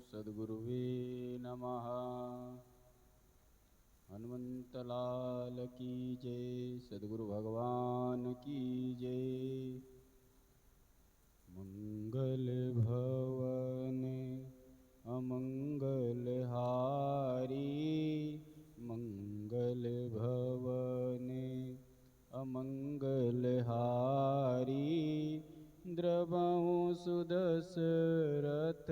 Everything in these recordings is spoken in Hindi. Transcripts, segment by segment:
सद्गुरुवे नमः। हनुमंतलाल की जय। सद्गुरु भगवान की जय। मंगल भवन अमंगल हारी, मंगल भवन अमंगल हारी। द्रवहु सुदशरथ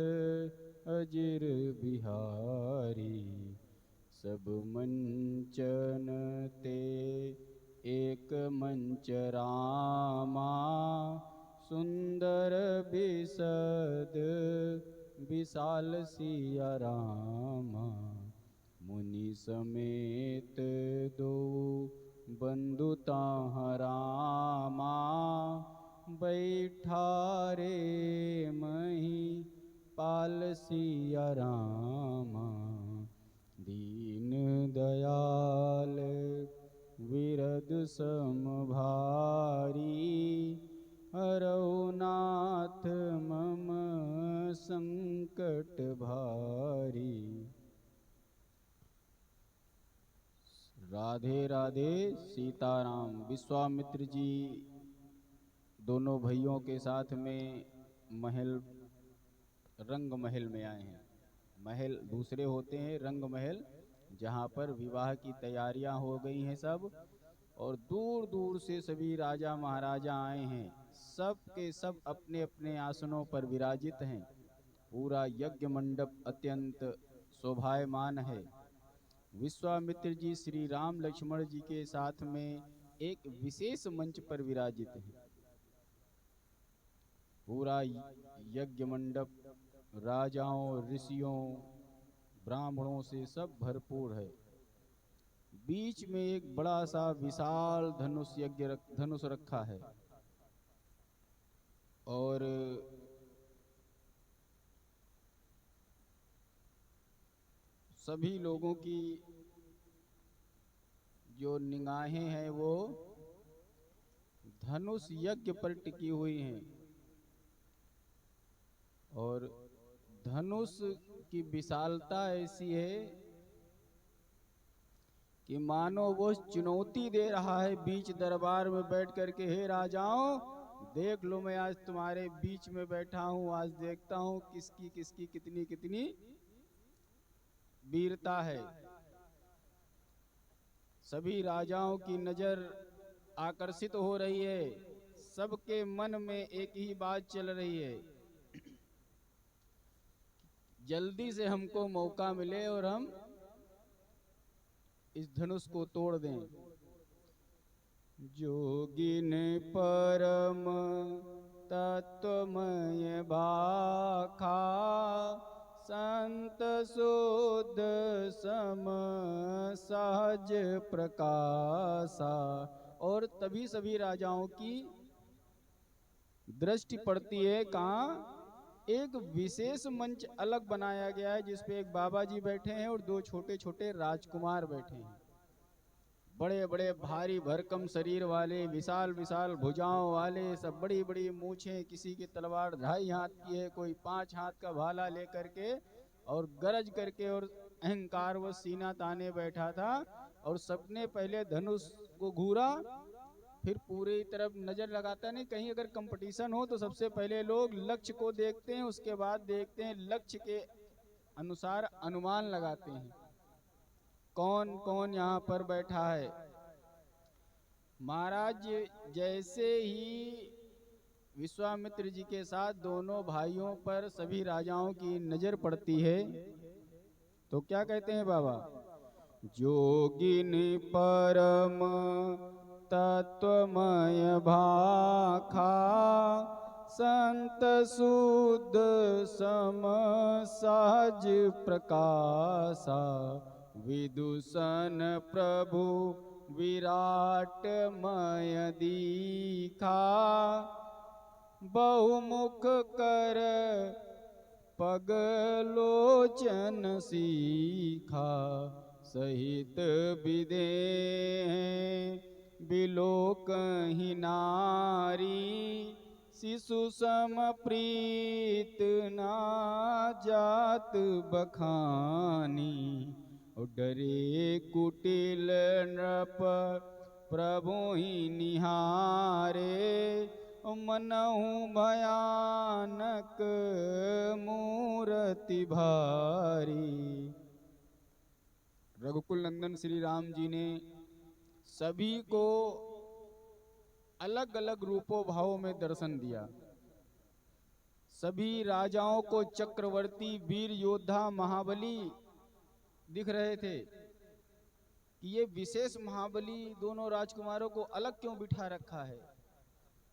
अजिर बिहारी। सब मंचन ते एक मंच रामा। सुंदर बिसद विशाल सिया रामा। मुनि समेत दो बंधु ताहाँ रामा। बैठा रे मही पाल सिया रामा। दीन दयाल विरद सम भारी। हरौ नाथ मम संकट भारी। राधे राधे सीताराम। विश्वामित्र जी दोनों भाइयों के साथ में रंग महल में आए हैं। महल दूसरे होते हैं, रंग महल जहाँ पर विवाह की तैयारियां हो गई हैं सब, और दूर दूर से सभी राजा महाराजा आए हैं। सब के सब अपने अपने आसनों पर विराजित हैं। पूरा यज्ञ मंडप अत्यंत शोभायमान है। विश्वामित्र जी श्री राम लक्ष्मण जी के साथ में एक विशेष मंच पर विराजित हैं। पूरा यज्ञ मंडप राजाओं, ऋषियों, ब्राह्मणों से सब भरपूर है। बीच में एक बड़ा सा विशाल धनुष रखा है, और सभी लोगों की जो निगाहें हैं वो धनुष यज्ञ पर टिकी हुई हैं। और धनुष की विशालता ऐसी है कि मानो वो चुनौती दे रहा है बीच दरबार में बैठ करके, हे राजाओं देख लो, मैं आज तुम्हारे बीच में बैठा हूं। आज देखता हूं किसकी किसकी कितनी कितनी वीरता है। सभी राजाओं की नजर आकर्षित हो रही है। सबके मन में एक ही बात चल रही है, जल्दी से हमको मौका मिले और हम इस धनुष को तोड़ दें। जोगिन परम तत्वमय भाखा। संत शुद्ध सम सहज प्रकाशा। और तभी सभी राजाओं की दृष्टि पड़ती है कहाँ? एक विशेष मंच अलग बनाया गया है, जिसपे एक बाबा जी बैठे हैं और दो छोटे छोटे राजकुमार बैठे हैं। बड़े बड़े भारी भरकम शरीर वाले, विशाल विशाल भुजाओं वाले, सब बड़ी बड़ी मूछें, किसी की तलवार 2.5 हाथ की है, कोई 5 हाथ का भाला लेकर के और गरज करके और अहंकार व सीना ताने बैठा था। और सबने पहले धनुष को घूरा, फिर पूरी तरफ नजर लगाता नहीं। कहीं अगर कंपटीशन हो तो सबसे पहले लोग लक्ष्य को देखते हैं, उसके बाद देखते हैं लक्ष्य के अनुसार अनुमान लगाते हैं कौन कौन यहाँ पर बैठा है। महाराज जैसे ही विश्वामित्र जी के साथ दोनों भाइयों पर सभी राजाओं की नजर पड़ती है तो क्या कहते हैं बाबा? जोगिन परम तत्वमय भाखा। संत शुद्ध सम सहज प्रकाशा। विदूषण प्रभु विराटमय दीखा। बहुमुख कर पगलोचन सीखा। सहित विदेह बिलोकहि नारी। शिशु सम प्रीत ना जात बखानी, डरे कुटिल नृप प्रभु ही निहारे, मनहु भयानक मूर्ति भारी। रघुकुल नंदन श्री राम जी ने सभी को अलग अलग रूपों भावों में दर्शन दिया। सभी राजाओं को चक्रवर्ती वीर योद्धा महाबली दिख रहे थे कि ये विशेष महाबली दोनों राजकुमारों को अलग क्यों बिठा रखा है।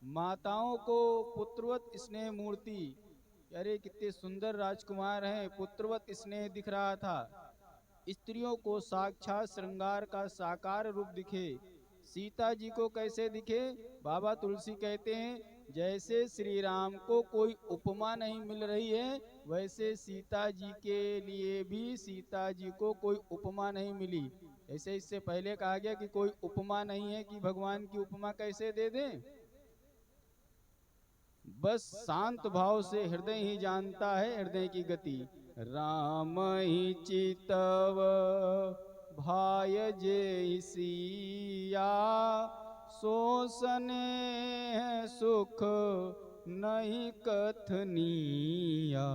माताओं को पुत्रवत स्नेह मूर्ति, अरे कितने सुंदर राजकुमार हैं, पुत्रवत स्नेह दिख रहा था। स्त्रियों को साक्षात श्रृंगार का साकार रूप दिखे। सीता जी को कैसे दिखे? बाबा तुलसी कहते हैं जैसे श्री राम को कोई उपमा नहीं मिल रही है, वैसे सीता जी के लिए भी सीता जी को कोई उपमा नहीं मिली। ऐसे इससे पहले कहा गया कि कोई उपमा नहीं है कि भगवान की उपमा कैसे दे दें। बस शांत भाव से हृदय ही जानता है हृदय की गति। राम ही चितव भाय जे सिया, सो स्नेह सुख नहीं कथनिया,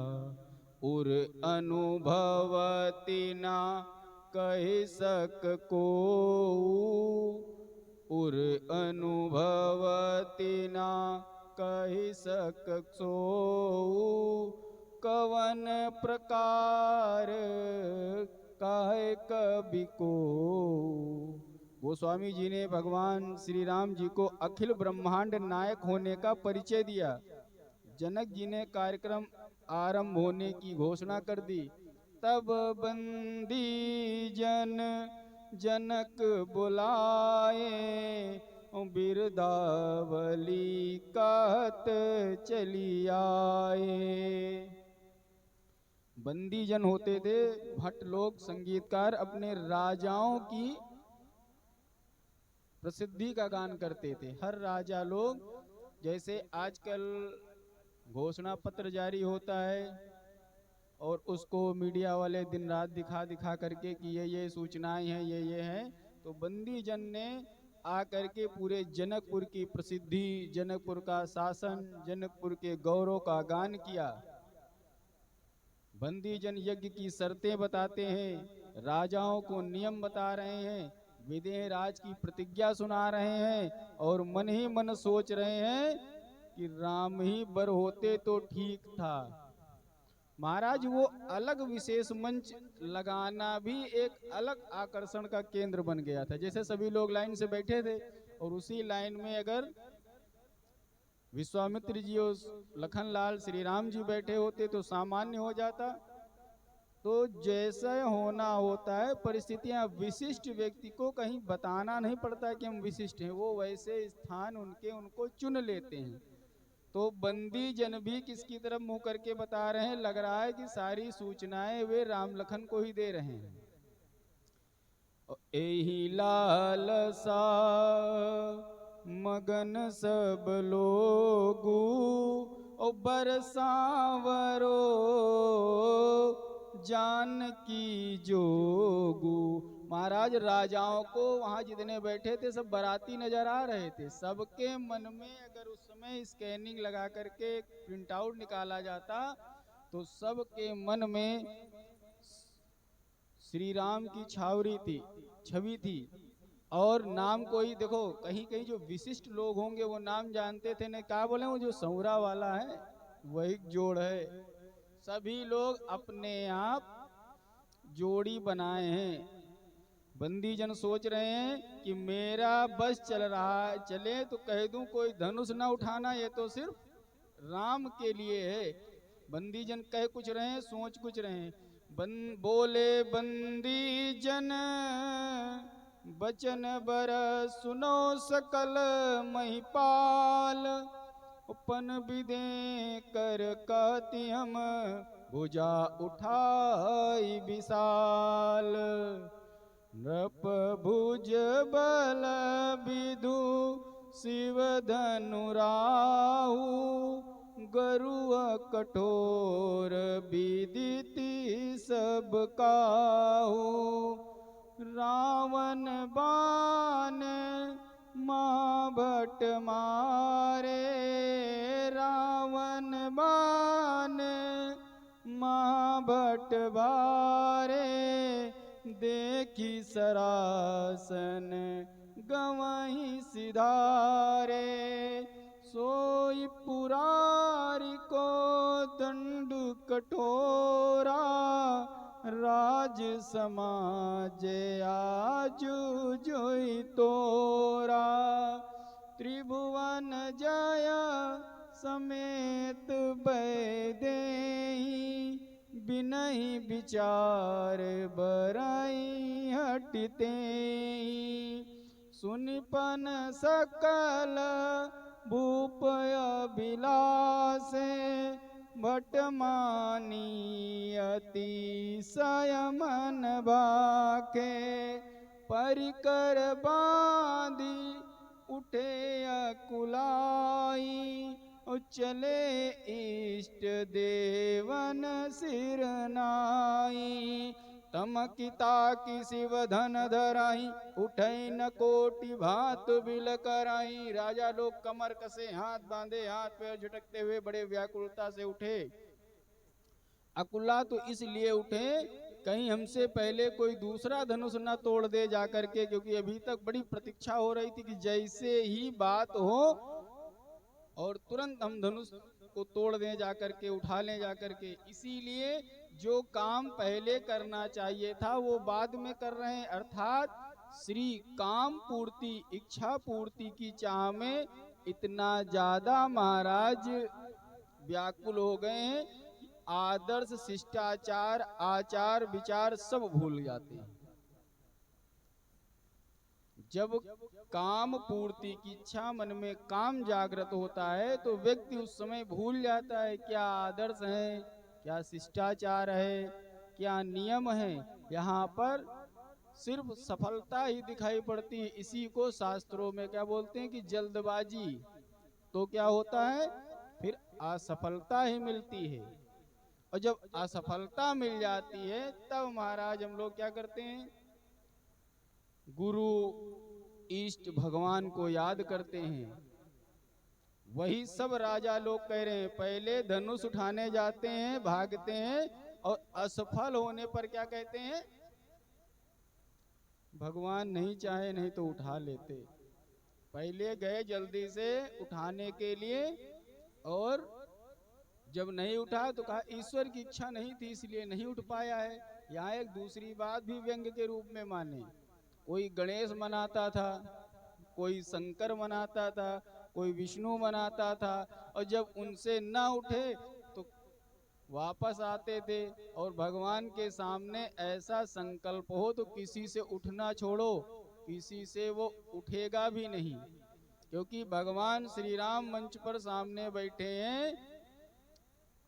उर अनुभवति ना कह सक को, उर अनुभवति ना कह सक सो, कवन प्रकार काहे कवि को। गोस्वामी जी ने भगवान श्री राम जी को अखिल ब्रह्मांड नायक होने का परिचय दिया। जनक जी ने कार्यक्रम आरंभ होने की घोषणा कर दी। तब बंदी जन जनक बुलाए, बिरदावली कहत चली आए। बंदी जन होते थे भट्ट लोग, संगीतकार, अपने राजाओं की प्रसिद्धि का गान करते थे। हर राजा लोग, जैसे आजकल घोषणा पत्र जारी होता है और उसको मीडिया वाले दिन रात दिखा दिखा करके कि ये सूचनाएं हैं, ये हैं, तो बंदी जन ने आकर के पूरे जनकपुर की प्रसिद्धि, जनकपुर का शासन, जनकपुर के गौरव का गान किया। बंदी जन यज्ञ की शर्तें बताते हैं, राजाओं को नियम बता रहे हैं, विदेह राज की प्रतिज्ञा सुना रहे हैं और मन ही मन सोच रहे हैं कि राम ही बर होते तो ठीक था। महाराज वो अलग विशेष मंच लगाना भी एक अलग आकर्षण का केंद्र बन गया था। जैसे सभी लोग लाइन से बैठे थे और उसी लाइन में अगर विश्वामित्र जी और लखनलाल श्री राम जी बैठे होते तो सामान्य हो जाता। तो जैसे होना होता है, परिस्थितियां विशिष्ट व्यक्ति को कहीं बताना नहीं पड़ता कि हम विशिष्ट हैं, वो वैसे स्थान उनको चुन लेते हैं। तो बंदी जन भी किसकी तरफ मुंह करके बता रहे हैं? लग रहा है कि सारी सूचनाएं वे राम लखन को ही दे रहे हैं। एही लालसा मगन सब लोगू, ओ बरसावरो जानकी जोगू। महाराज राजाओं को वहां जितने बैठे थे सब बाराती नजर आ रहे थे। सबके मन में अगर उस समय स्कैनिंग लगा करके प्रिंट आउट निकाला जाता तो सबके मन में श्री राम की छवि थी। और नाम कोई देखो, कहीं कहीं जो विशिष्ट लोग होंगे वो नाम जानते थे, नहीं क्या बोले, वो जो सौरा वाला है वही जोड़ है। सभी लोग अपने आप जोड़ी बनाए हैं। बंदी जन सोच रहे हैं कि मेरा बस चल रहा है, चले तो कह दूं कोई धनुष ना उठाना, ये तो सिर्फ राम के लिए है। बंदी जन कह कुछ रहे हैं, सोच कुछ रहे हैं। बोले बंदी जन बचन बर सुनो सकल महिपाल, उपन विदे कर कहती हम भुजा उठाई विशाल। नृप भुज बल विधु शिव धनुराहु गरुड़ कठोर विदिति सब काहू। रावण बाण महाभट मारे, रावण बाण महाभट बारे, देखी सरासन गवहीं सिधारे। सोई पुरारी को दंड कठोरा, राज समाज आजु जोई तोरा। त्रिभुवन जय समेत बैदेही, बिनहि विचार बराई हटते। सुनिपन सकल भूप अभिलाषे, भटमानी अतिशय मन भाखे। परिकर बांधी उठे अकुलाई, चले इष्ट देवन सिर नाई। तमकिता की शिव धन धराई, उठई न कोटि भात बिल कराई। राजा लोग कमर कसे, हाथ बांधे, हाथ पैर झटकते हुए बड़े व्याकुलता से उठे। अकुला तो इसलिए उठे कहीं हमसे पहले कोई दूसरा धनुष न तोड़ दे जाकर के, क्योंकि अभी तक बड़ी प्रतीक्षा हो रही थी कि जैसे ही बात हो और तुरंत हम धनुष को तोड़ दें जाकर के, उठा लें जाकर के। इसीलिए जो काम पहले करना चाहिए था वो बाद में कर रहे हैं, अर्थात श्री काम पूर्ति, इच्छा पूर्ति की चाह में इतना ज्यादा महाराज व्याकुल हो गए हैं, आदर्श शिष्टाचार आचार विचार सब भूल जाते हैं। जब काम पूर्ति की इच्छा मन में काम जागृत होता है तो व्यक्ति उस समय भूल जाता है क्या आदर्श है, क्या शिष्टाचार है, क्या नियम है। यहाँ पर सिर्फ सफलता ही दिखाई पड़ती है। इसी को शास्त्रों में क्या बोलते हैं कि जल्दबाजी, तो क्या होता है फिर असफलता ही मिलती है। और जब असफलता मिल जाती है तब महाराज हम लोग क्या करते हैं, गुरु इष्ट भगवान को याद करते हैं। वही सब राजा लोग कह रहे हैं, पहले धनुष उठाने जाते हैं, भागते हैं और असफल होने पर क्या कहते हैं, भगवान नहीं चाहे नहीं तो उठा लेते। पहले गए जल्दी से उठाने के लिए और जब नहीं उठा तो कहा ईश्वर की इच्छा नहीं थी इसलिए नहीं उठ पाया है। यहाँ एक दूसरी बात भी व्यंग के रूप में माने, कोई गणेश मनाता था, कोई शंकर मनाता था, कोई विष्णु मनाता था, और जब उनसे ना उठे तो वापस आते थे। और भगवान के सामने ऐसा संकल्प हो तो किसी से उठना छोड़ो, किसी से वो उठेगा भी नहीं, क्योंकि भगवान श्री राम मंच पर सामने बैठे हैं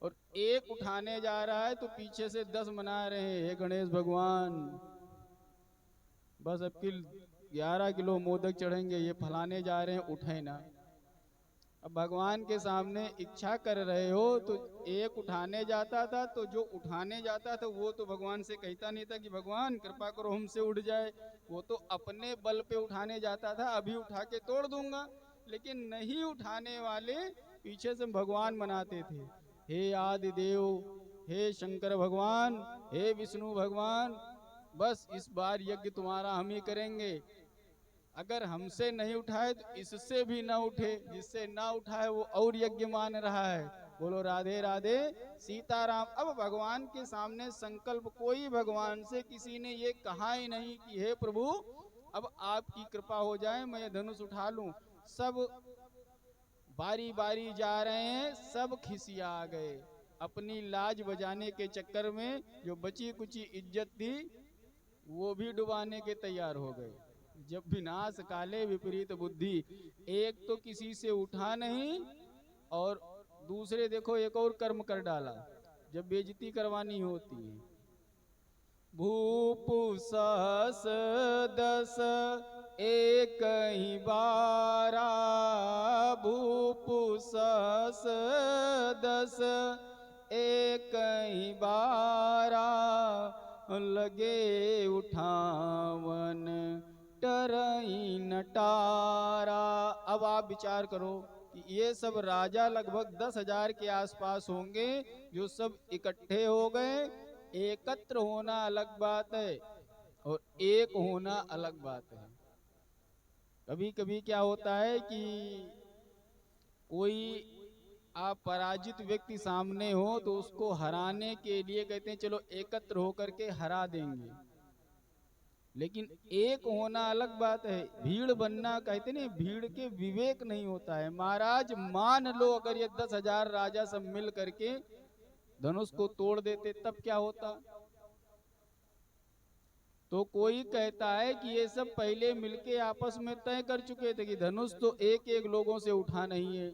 और एक उठाने जा रहा है तो पीछे से 10 मना रहे हैं, हे गणेश भगवान बस अब की 11 किलो मोदक चढ़ेंगे, ये फलाने जा रहे हैं, उठे ना। अब भगवान के सामने इच्छा कर रहे हो तो एक उठाने जाता था, तो जो उठाने जाता था वो तो भगवान से कहता नहीं था कि भगवान कृपा करो हमसे उठ जाए, वो तो अपने बल पे उठाने जाता था, अभी उठा के तोड़ दूंगा। लेकिन नहीं उठाने वाले पीछे से भगवान मनाते थे, हे आदि देव, हे शंकर भगवान, हे विष्णु भगवान, बस इस बार यज्ञ तुम्हारा हम ही करेंगे, अगर हमसे नहीं उठाए तो इससे भी ना उठे, जिससे ना उठाए वो और यज्ञ मान रहा है। बोलो राधे राधे सीताराम। अब भगवान के सामने संकल्प, कोई भगवान से किसी ने ये कहा ही नहीं कि हे प्रभु अब आपकी कृपा हो जाए मैं धनुष उठा लूं। सब बारी बारी जा रहे हैं, सब खिसिया गए, अपनी लाज बजाने के चक्कर में जो बची कुची इज्जत थी वो भी डुबाने के तैयार हो गए। जब विनाश काले विपरीत बुद्धि, एक तो किसी से उठा नहीं और दूसरे देखो एक और कर्म कर डाला। जब बेइज्जती करवानी होती है, भूपु सहस दस एक ही बारा, भूपु सहस दस एक ही बारा, लगे उठावन टरई नटारा। अब आप विचार करो कि ये सब राजा लगभग 10,000 के आसपास होंगे जो सब इकट्ठे हो गए। एकत्र होना अलग बात है और एक होना अलग बात है। कभी कभी क्या होता है कि कोई आप पराजित व्यक्ति सामने हो तो उसको हराने के लिए कहते हैं चलो एकत्र होकर के हरा देंगे, लेकिन एक होना अलग बात है। भीड़ बनना कहते नहीं, भीड़ के विवेक नहीं होता है। महाराज मान लो अगर ये 10,000 राजा सब मिल करके धनुष को तोड़ देते तब क्या होता? तो कोई कहता है कि ये सब पहले मिलके आपस में तय कर चुके थे कि धनुष तो एक एक लोगों से उठा नहीं है,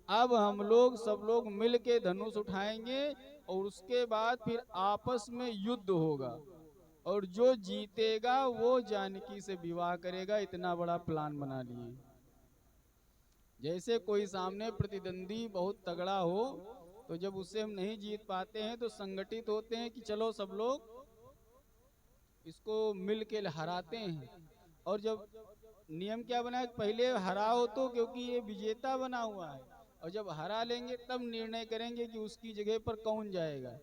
अब हम लोग सब लोग मिल के धनुष उठाएंगे और उसके बाद फिर आपस में युद्ध होगा और जो जीतेगा वो जानकी से विवाह करेगा। इतना बड़ा प्लान बना लिए। जैसे कोई सामने प्रतिद्वंदी बहुत तगड़ा हो तो जब उससे हम नहीं जीत पाते हैं तो संगठित होते हैं कि चलो सब लोग इसको मिल के हराते हैं। और जब नियम क्या बना है, पहले हराओ तो, क्योंकि ये विजेता बना हुआ है, और जब हरा लेंगे तब निर्णय करेंगे कि उसकी जगह पर कौन जाएगा।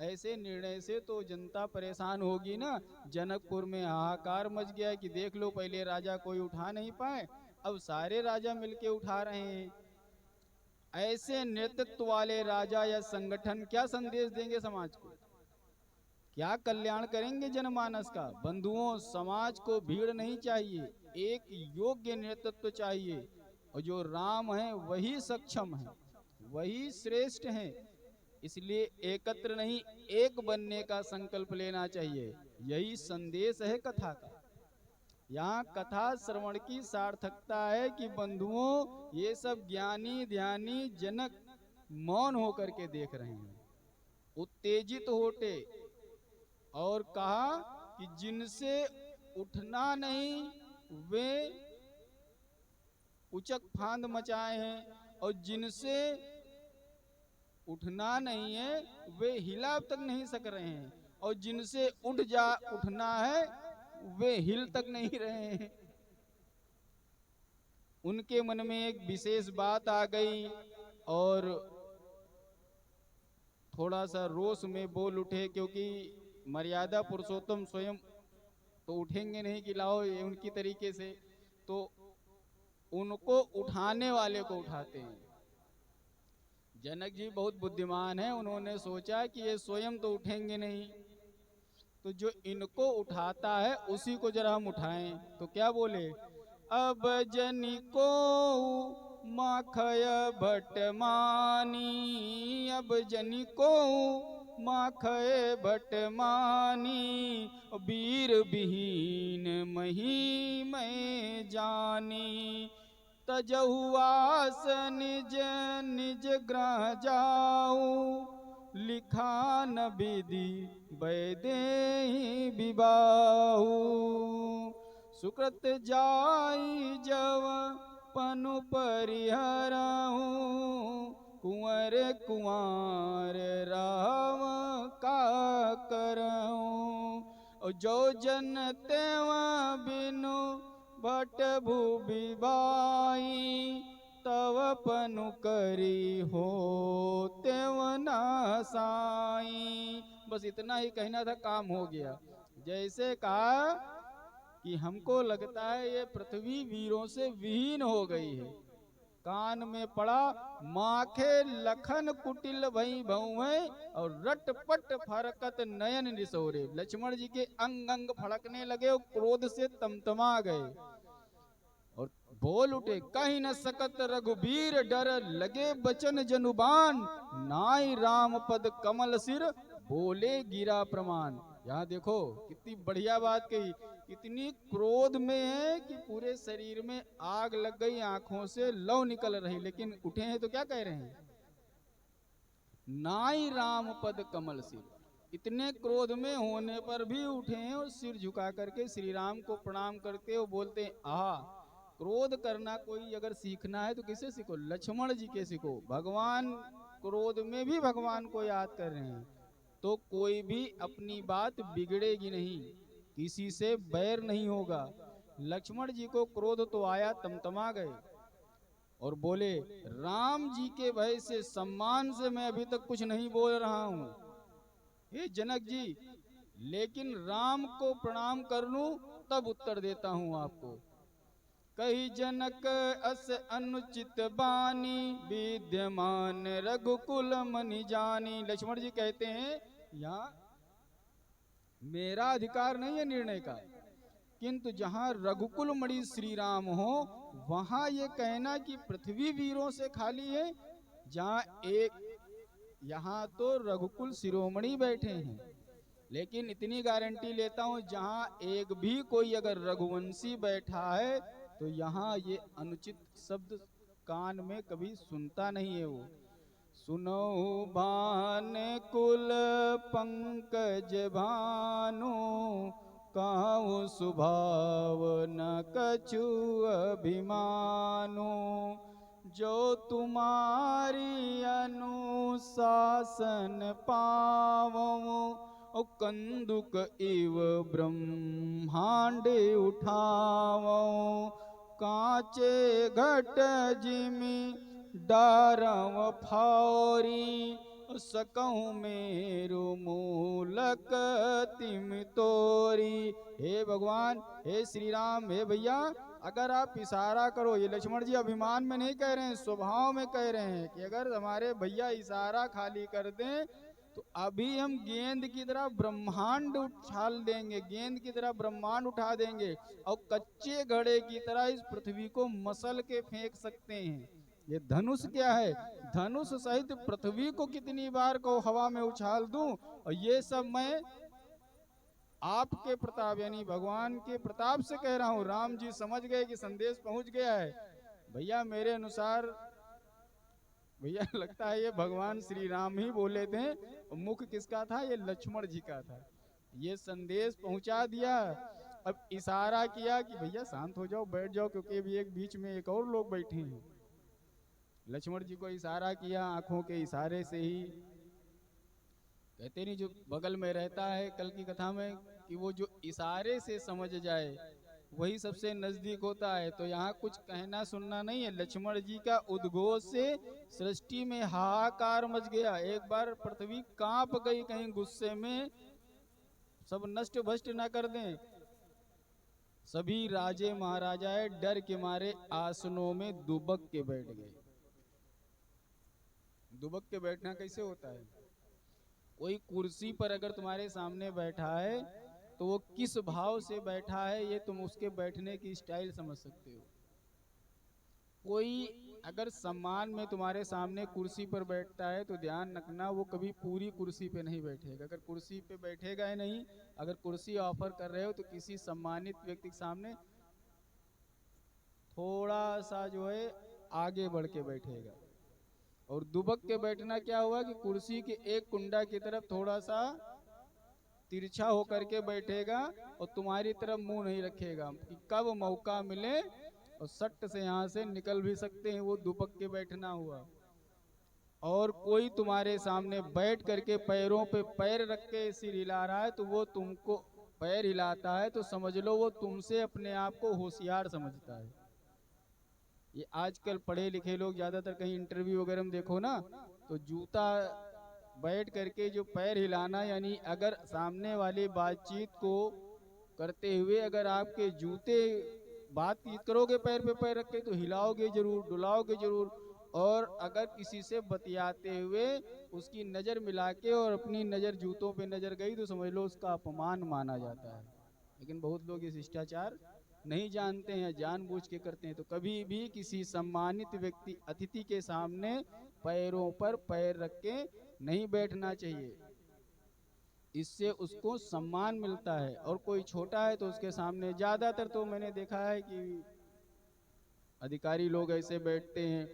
ऐसे निर्णय से तो जनता परेशान होगी ना। जनकपुर में हाहाकार मच गया कि देख लो पहले राजा कोई उठा नहीं पाए, अब सारे राजा मिलके उठा रहे हैं। ऐसे नेतृत्व वाले राजा या संगठन क्या संदेश देंगे समाज को, क्या कल्याण करेंगे जनमानस का? बंधुओं, समाज को भीड़ नहीं चाहिए, एक योग्य नेतृत्व चाहिए, और जो राम है वही सक्षम है, वही श्रेष्ठ है। इसलिए एकत्र नहीं एक बनने का संकल्प लेना चाहिए। यही संदेश है कथा का। यहाँ कथा श्रवण की सार्थकता है कि बंधुओं ये सब ज्ञानी ध्यानी जनक मौन होकर के देख रहे हैं, उत्तेजित होते, और कहा कि जिनसे उठना नहीं वे उचक फांद मचाए हैं, और जिनसे उठना नहीं है वे हिला तक नहीं सक रहे हैं, और जिनसे उठना है वे हिल तक नहीं रहे हैं। उनके मन में एक विशेष बात आ गई और थोड़ा सा रोष में बोल उठे, क्योंकि मर्यादा पुरुषोत्तम स्वयं तो उठेंगे नहीं कि लाओ ये उनकी तरीके से, तो उनको उठाने वाले को उठाते हैं। जनक जी बहुत बुद्धिमान है, उन्होंने सोचा कि ये स्वयं तो उठेंगे नहीं, तो जो इनको उठाता है उसी को जरा हम उठाएं। तो क्या बोले, अब जनिको माखय भट मानी, अब जनिको माखय भट मानी, वीर विहीन मही मैं जानी, तजहु आस निज निज ग्रह जाऊं, लिखा न विधि वैदेही विबाहु, सुकृत जाई जव पनु परिहरहूं, कुंवर कुंवर राम का करहूं, जो जन तेव बिनु भट भूबि बाई, तव पनु करी हो तेव नासाई। बस इतना ही कहना था, काम हो गया। जैसे कहा कि हमको लगता है ये पृथ्वी वीरों से विहीन हो गई है। कान में पड़ा माखे लखन कुटिल भई भौवे, और रटपट फरकत नयन निसोरे। लक्ष्मण जी के अंग अंग फड़कने लगे और क्रोध से तमतमा गए और बोल उठे, कहीं न सकत रघुबीर डर, लगे बचन जनुबान, नाई राम पद कमल सिर, बोले गिरा प्रमाण। यहाँ देखो कितनी बढ़िया बात कही, इतनी क्रोध में है कि पूरे शरीर में आग लग गई, आंखों से लौ निकल रही, लेकिन उठे हैं तो क्या कह रहे हैं, नाई राम पद कमल सिर। इतने क्रोध में होने पर भी उठे हैं और सिर झुका करके श्री राम को प्रणाम करते हो, बोलते हैं आहा, क्रोध करना कोई अगर सीखना है तो किसे सीखो? लक्ष्मण जी के सीखो। भगवान क्रोध में भी भगवान को याद कर रहे हैं, तो कोई भी अपनी बात बिगड़ेगी नहीं, किसी से बैर नहीं होगा। लक्ष्मण जी को क्रोध तो आया, तमतमा गए और बोले, राम जी के भय से, सम्मान से मैं अभी तक कुछ नहीं बोल रहा हूं, हे जनक जी, लेकिन राम को प्रणाम कर लूं तब उत्तर देता हूं आपको। कही जनक अस अनुचित बानी, विद्यमान रघुकुल मनि जानी। लक्ष्मण जी कहते हैं, यहाँ मेरा अधिकार नहीं है निर्णय का, किंतु जहां रघुकुल मणि श्री राम हो, वहां ये कहना कि पृथ्वी वीरों से खाली है, जहां एक, यहाँ तो रघुकुल शिरोमणि बैठे हैं, लेकिन इतनी गारंटी लेता हूं जहां एक भी कोई अगर रघुवंशी बैठा है तो यहाँ ये अनुचित शब्द कान में कभी सुनता नहीं है वो। सुनो भान कुल पंकज भानु, काहू सुभाव न कछु अभिमानु, जो तुम्हारी अनुशासन पावो, कंदुक इव ब्रह्मांड उठावो, कांचे घट जिमि डारव फारी, सकहूं मेरो मूलक तिम तोरी। हे भगवान, हे श्री राम, हे भैया, अगर आप इशारा करो, ये लक्ष्मण जी अभिमान में नहीं कह रहे हैं, स्वभाव में कह रहे हैं कि अगर हमारे भैया इशारा खाली कर दें तो अभी हम गेंद की तरह ब्रह्मांड उछाल देंगे, गेंद की तरह ब्रह्मांड उठा देंगे और कच्चे घड़े की तरह इस पृथ्वी को मसल के फेंक सकते हैं। ये धनुष क्या है? धनुष सहित पृथ्वी को कितनी बार को हवा में उछाल दूं, और ये सब मैं आपके प्रताप यानी भगवान के प्रताप से कह रहा हूं। राम जी समझ गए कि संदेश पहुंच गया है। भैया मेरे अनुसार, भैया लगता है ये भगवान श्री राम ही बोले थे, मुख किसका था? ये लक्ष्मण जी का था। ये संदेश पहुंचा दिया। अब इशारा किया कि भैया शांत हो जाओ, बैठ जाओ, क्योंकि अभी एक बीच में एक और लोग बैठे हैं। लक्ष्मण जी को इशारा किया आंखों के इशारे से ही। कहते नहीं जो बगल में रहता है कल की कथा में कि वो जो इशारे से समझ जाए वही सबसे नजदीक होता है। तो यहाँ कुछ कहना सुनना नहीं है। लक्ष्मण जी का उद्घोष से सृष्टि में हाहाकार मच गया। एक बार पृथ्वी कांप गई, कहीं गुस्से में सब नष्ट भ्रष्ट न कर दें। सभी राजे महाराजाएं डर के मारे आसनों में दुबक के बैठ गए। दुबक के बैठना कैसे होता है? कोई कुर्सी पर अगर तुम्हारे सामने बैठा है तो वो किस भाव से बैठा है ये तुम उसके बैठने की स्टाइल समझ सकते हो। कोई अगर सम्मान में तुम्हारे सामने कुर्सी पर बैठता है तो ध्यान रखना वो कभी पूरी कुर्सी पे नहीं बैठेगा। अगर कुर्सी पे बैठेगा ही नहीं, अगर कुर्सी ऑफर कर रहे हो तो किसी सम्मानित व्यक्ति के सामने थोड़ा सा जो है आगे बढ़ के बैठेगा। और दुबक के बैठना क्या हुआ कि कुर्सी के एक कुंडा की तरफ थोड़ा सा तिरछा होकर के बैठेगा और तुम्हारी तरफ मुंह नहीं रखेगा कि कब मौका मिले और सट से यहाँ से निकल भी सकते हैं। वो दुबक के बैठना हुआ। और कोई तुम्हारे सामने बैठ करके पैरों पे पैर रख के सिर हिला रहा है तो वो तुमको पैर हिलाता है तो समझ लो वो तुमसे अपने आप को होशियार समझता है। ये आजकल पढ़े लिखे लोग ज्यादातर कहीं इंटरव्यू वगैरह में देखो ना, तो जूता बैठ करके जो पैर हिलाना, यानी अगर सामने वाली बातचीत को करते हुए अगर आपके जूते बातचीत करोगे पैर पे पैर रख के तो हिलाओगे जरूर, डुलाओगे जरूर। और अगर किसी से बतियाते हुए उसकी नजर मिला के और अपनी नजर जूतों पे नजर गई तो समझ लो उसका अपमान माना जाता है। लेकिन बहुत लोग ये शिष्टाचार नहीं जानते हैं, जानबूझ के करते हैं। तो कभी भी किसी सम्मानित व्यक्ति अतिथि के सामने पैरों पर पैर रख के नहीं बैठना चाहिए, इससे उसको सम्मान मिलता है। और कोई छोटा है तो उसके सामने, ज्यादातर तो मैंने देखा है कि अधिकारी लोग ऐसे बैठते हैं।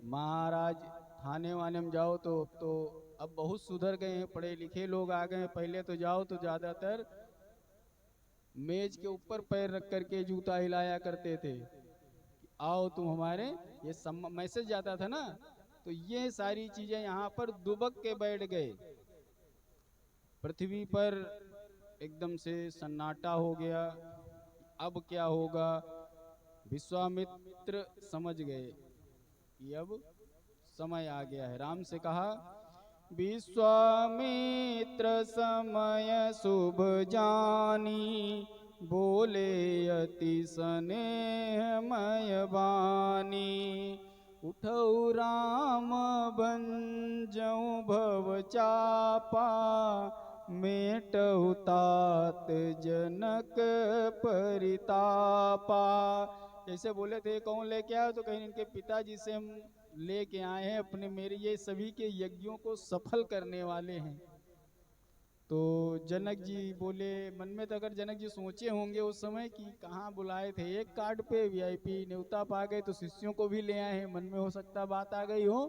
महाराज थाने वाने में जाओ तो अब बहुत सुधर गए हैं, पढ़े लिखे लोग आ गए हैं। पहले तो जाओ तो ज्यादातर मेज के ऊपर पैर रख करके जूता हिलाया करते थे कि आओ तुम हमारे, ये मैसेज जाता था ना। तो ये सारी चीजें यहाँ पर दुबक के बैठ गए। पृथ्वी पर एकदम से सन्नाटा हो गया। अब क्या होगा? विश्वामित्र समझ गए कि अब समय आ गया है। राम से कहा, विश्वामित्र समय शुभ जानी, बोले अति स्नेहमय वाणी। उठऊ राम भंजऊ भव चापा, मेटऊ तात जनक परितापा। जैसे बोले थे कौन लेके आया, तो कहीं इनके पिताजी से हम लेके आए हैं अपने, मेरे ये सभी के यज्ञों को सफल करने वाले हैं। तो जनक जी बोले, मन में तो अगर जनक जी सोचे होंगे उस समय कि कहाँ बुलाए थे, एक कार्ड पे वीआईपी न्योता पा गए तो शिष्यों को भी ले आए हैं, मन में हो सकता बात आ गई हो।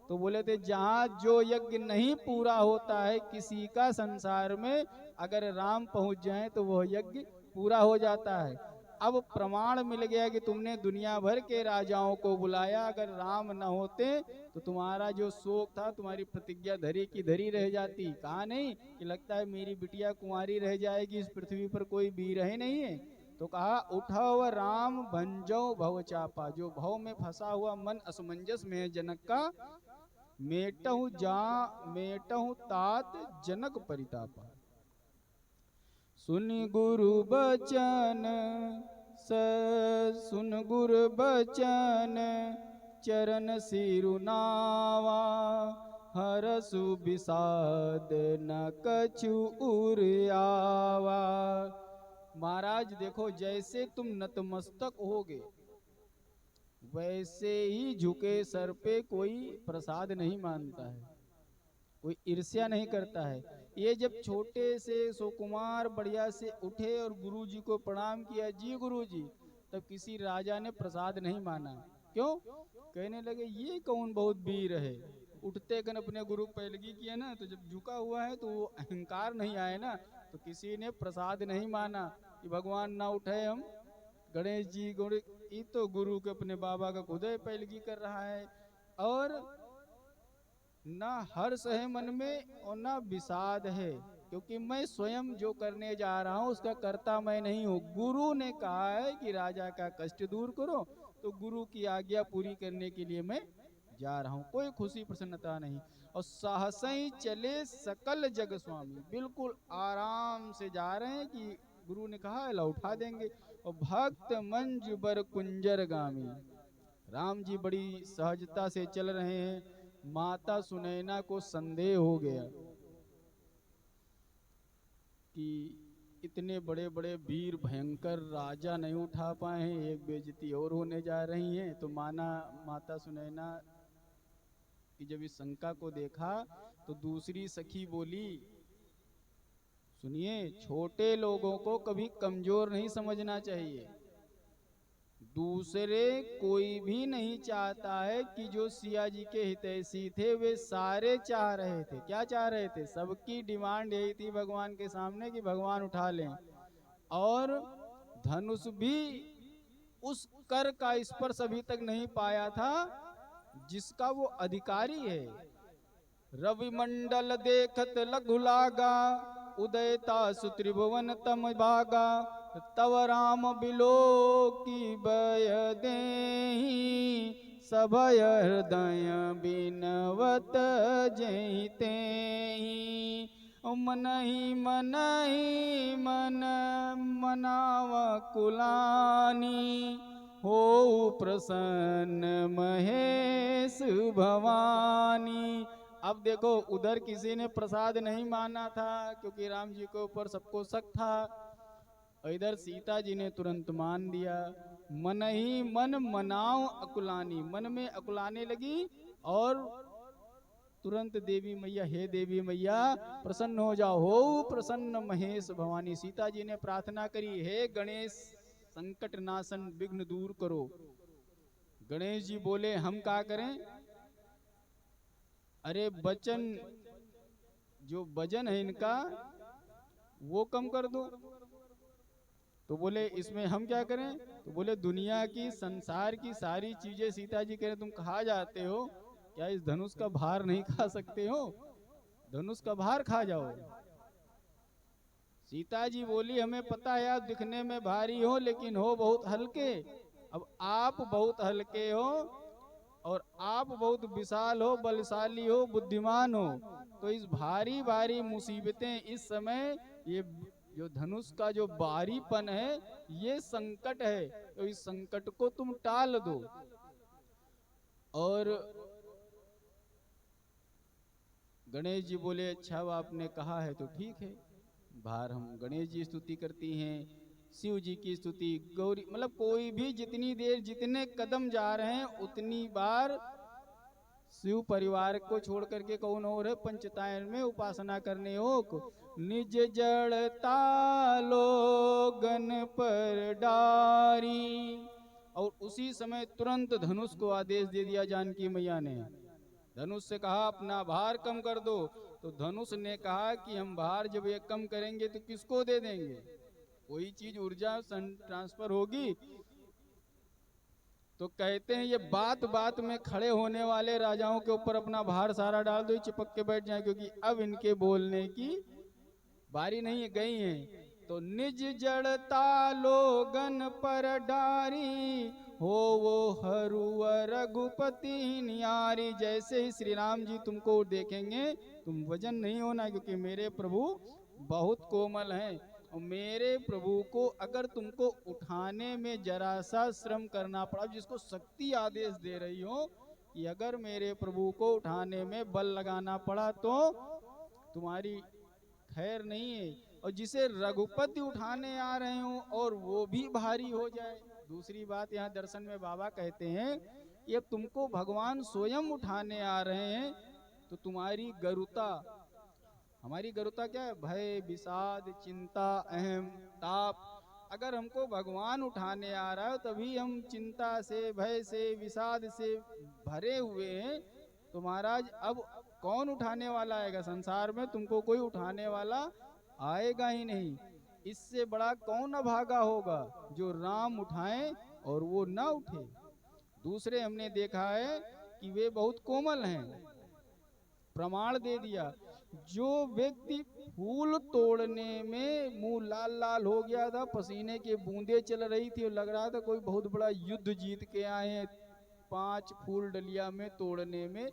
तो बोले थे जहाँ जो यज्ञ नहीं पूरा होता है किसी का संसार में, अगर राम पहुंच जाए तो वह यज्ञ पूरा हो जाता है। अब प्रमाण मिल गया कि तुमने दुनिया भर के राजाओं को बुलाया, अगर राम न होते तो तुम्हारा जो शोक था, तुम्हारी प्रतिज्ञा धरी की धरी रह जाती। कहा नहीं कि लगता है मेरी बिटिया कुंवारी रह जाएगी, इस पृथ्वी पर कोई वीर है नहीं है। तो कहा, उठाव राम भंजो भव चापा। जो भव में फंसा हुआ मन असमंजस में है जनक का, मेटहु तात जनक परितापा। सुन गुरु बचन सुन गुरु बचन, चरण सिरुनावा। हरसु विषाद न कछु उर आवा। महाराज देखो, जैसे तुम नतमस्तक होगे वैसे ही झुके सर पे कोई प्रसाद नहीं मानता है, कोई ईर्ष्या नहीं करता है। ये जब छोटे से सुकुमार बढ़िया से उठे और गुरुजी को प्रणाम किया, जी गुरुजी, तब किसी राजा ने प्रसाद नहीं माना। क्यों? कहने लगे ये कौन बहुत वीर है। उठते कन अपने गुरु पैलगी किया ना, तो जब झुका हुआ है तो वो अहंकार नहीं आए ना, तो किसी ने प्रसाद नहीं माना कि भगवान ना उठे हम गणेश जी गुरु। ये तो गुरु के अपने बाबा का खुदे पैलगी कर रहा है। और ना हर्ष है मन में और ना विषाद है, क्योंकि मैं स्वयं जो करने जा रहा हूँ उसका कर्ता मैं नहीं हूँ। गुरु ने कहा है कि राजा का कष्ट दूर करो, तो गुरु की आज्ञा पूरी करने के लिए मैं जा रहा हूँ। कोई खुशी प्रसन्नता नहीं। और साहसई चले सकल जग स्वामी, बिल्कुल आराम से जा रहे हैं कि गुरु ने कहा है उठा देंगे। और भक्त मंज बर कुंजर गामी, राम जी बड़ी सहजता से चल रहे हैं। माता सुनैना को संदेह हो गया कि इतने बड़े बड़े वीर भयंकर राजा नहीं उठा पाए हैं, एक बेइज्जती और होने जा रही है। तो माता सुनैना की जब इस शंका को देखा तो दूसरी सखी बोली, सुनिए, छोटे लोगों को कभी कमजोर नहीं समझना चाहिए। दूसरे कोई भी नहीं चाहता है कि जो सिया जी के हितैषी थे वे सारे चाह रहे थे। क्या चाह रहे थे? सबकी डिमांड यही थी भगवान के सामने कि भगवान उठा लें। और धनुष भी उस कर का स्पर्श अभी तक नहीं पाया था जिसका वो अधिकारी है। रवि मंडल देखत लघु लागा, उदयता सुत्रिभुवन तम भागा। तव राम बिलो की बय देहि, सभय हृदय बिनवत जैते। मनहि मनहि मन मनाव कुलानी, हो प्रसन्न महेश भवानी। अब देखो, उधर किसी ने प्रसाद नहीं माना था क्योंकि राम जी के ऊपर सबको शक था। इधर सीता जी ने तुरंत मान दिया। मन ही मन मनाओ अकुलानी, मन में अकुलाने लगी और तुरंत देवी मैया, हे देवी मैया प्रसन्न हो जाओ, हो प्रसन्न महेश भवानी। सीता जी ने प्रार्थना करी, हे गणेश संकट नाशन विघ्न दूर करो। गणेश जी बोले, हम क्या करें? अरे बचन जो वजन है इनका वो कम कर दो। तो बोले इसमें हम क्या करें? तो बोले दुनिया की संसार की सारी चीजें सीता जी कह रहे तुम खा जाते हो, क्या इस धनुष का भार नहीं खा सकते हो? धनुष का भार खा जाओ। सीता जी बोली हमें पता है आप दिखने में भारी हो लेकिन हो बहुत हल्के। अब आप बहुत हल्के हो और आप बहुत विशाल हो, बलशाली हो, बुद्धिमान हो, तो इस भारी भारी मुसीबतें इस समय, ये जो धनुष का जो भारीपन है ये संकट है, तो इस संकट को तुम टाल दो। और गणेश जी बोले अच्छा अब आपने कहा है तो ठीक है, बाहर हम गणेश जी स्तुति करती हैं, शिव जी की स्तुति, गौरी, मतलब कोई भी जितनी देर जितने कदम जा रहे हैं उतनी बार शिव परिवार को छोड़ करके कौन और है पंचतायन में उपासना करने हो। निज जड़ता लोगन पर डारी, और उसी समय तुरंत धनुष को आदेश दे दिया जानकी मैया ने। धनुष से कहा अपना भार कम कर दो। तो धनुष ने कहा कि हम भार जब ये कम करेंगे तो किसको दे देंगे? कोई चीज ऊर्जा ट्रांसफर होगी। तो कहते हैं ये बात बात में खड़े होने वाले राजाओं के ऊपर अपना भार सारा डाल दो, चिपक के बैठ जाए, क्योंकि अब इनके बोलने की बारी नहीं गई है। तो निज जड़ता लोगन पर डारी, हो वो हरुआ रघुपति न्यारी। जैसे ही श्री राम जी तुमको देखेंगे तुम वजन नहीं होना, क्योंकि मेरे प्रभु बहुत कोमल हैं। और मेरे प्रभु को अगर तुमको उठाने में जरा सा श्रम करना पड़ा, जिसको शक्ति आदेश दे रही हो कि अगर मेरे प्रभु को उठाने में बल लगाना पड़ा तो तुम्हारी खैर नहीं है। और जिसे रघुपति उठाने आ रहे हो और वो भी भारी हो जाए। दूसरी बात यहाँ दर्शन में बाबा कहते हैं कि अब तुमको भगवान स्वयं उठाने आ रहे हैं तो तुम्हारी गरुता, हमारी गरुता क्या है? भय, विषाद, चिंता, अहम, ताप। अगर हमको भगवान उठाने आ रहा है तभी हम चिंता से, भय से, विषाद से भरे हुए हैं। तो महाराज अब कौन उठाने वाला आएगा? संसार में तुमको कोई उठाने वाला आएगा ही नहीं। इससे बड़ा कौन अभागा होगा जो राम उठाएं और वो ना उठे। दूसरे हमने देखा है कि वे बहुत कोमल हैं, प्रमाण दे दिया। जो व्यक्ति फूल तोड़ने में मुंह लाल लाल हो गया था, पसीने की बूंदें चल रही थी और लग रहा था कोई बहुत बड़ा युद्ध जीत के आए हैं, 5 फूल डलिया में तोड़ने में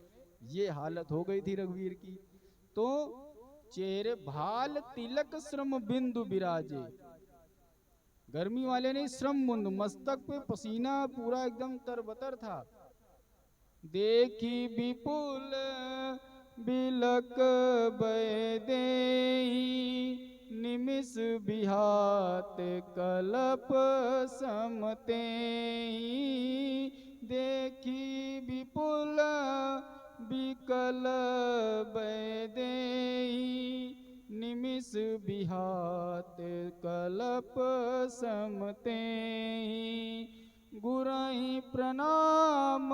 ये हालत हो गई थी रघुवीर की। तो चेहरे भाल तिलक श्रम बिंदु विराजे, गर्मी वाले नहीं, श्रम बिंदु, मस्तक पे पसीना पूरा एकदम तरबतर था। देखी विपुल बिलक बैदेई, निमिष बिहात कलप समते। देखी विपुल बिकल बैदेई, निमिष बिहात कलप समते। गुरहि प्रणाम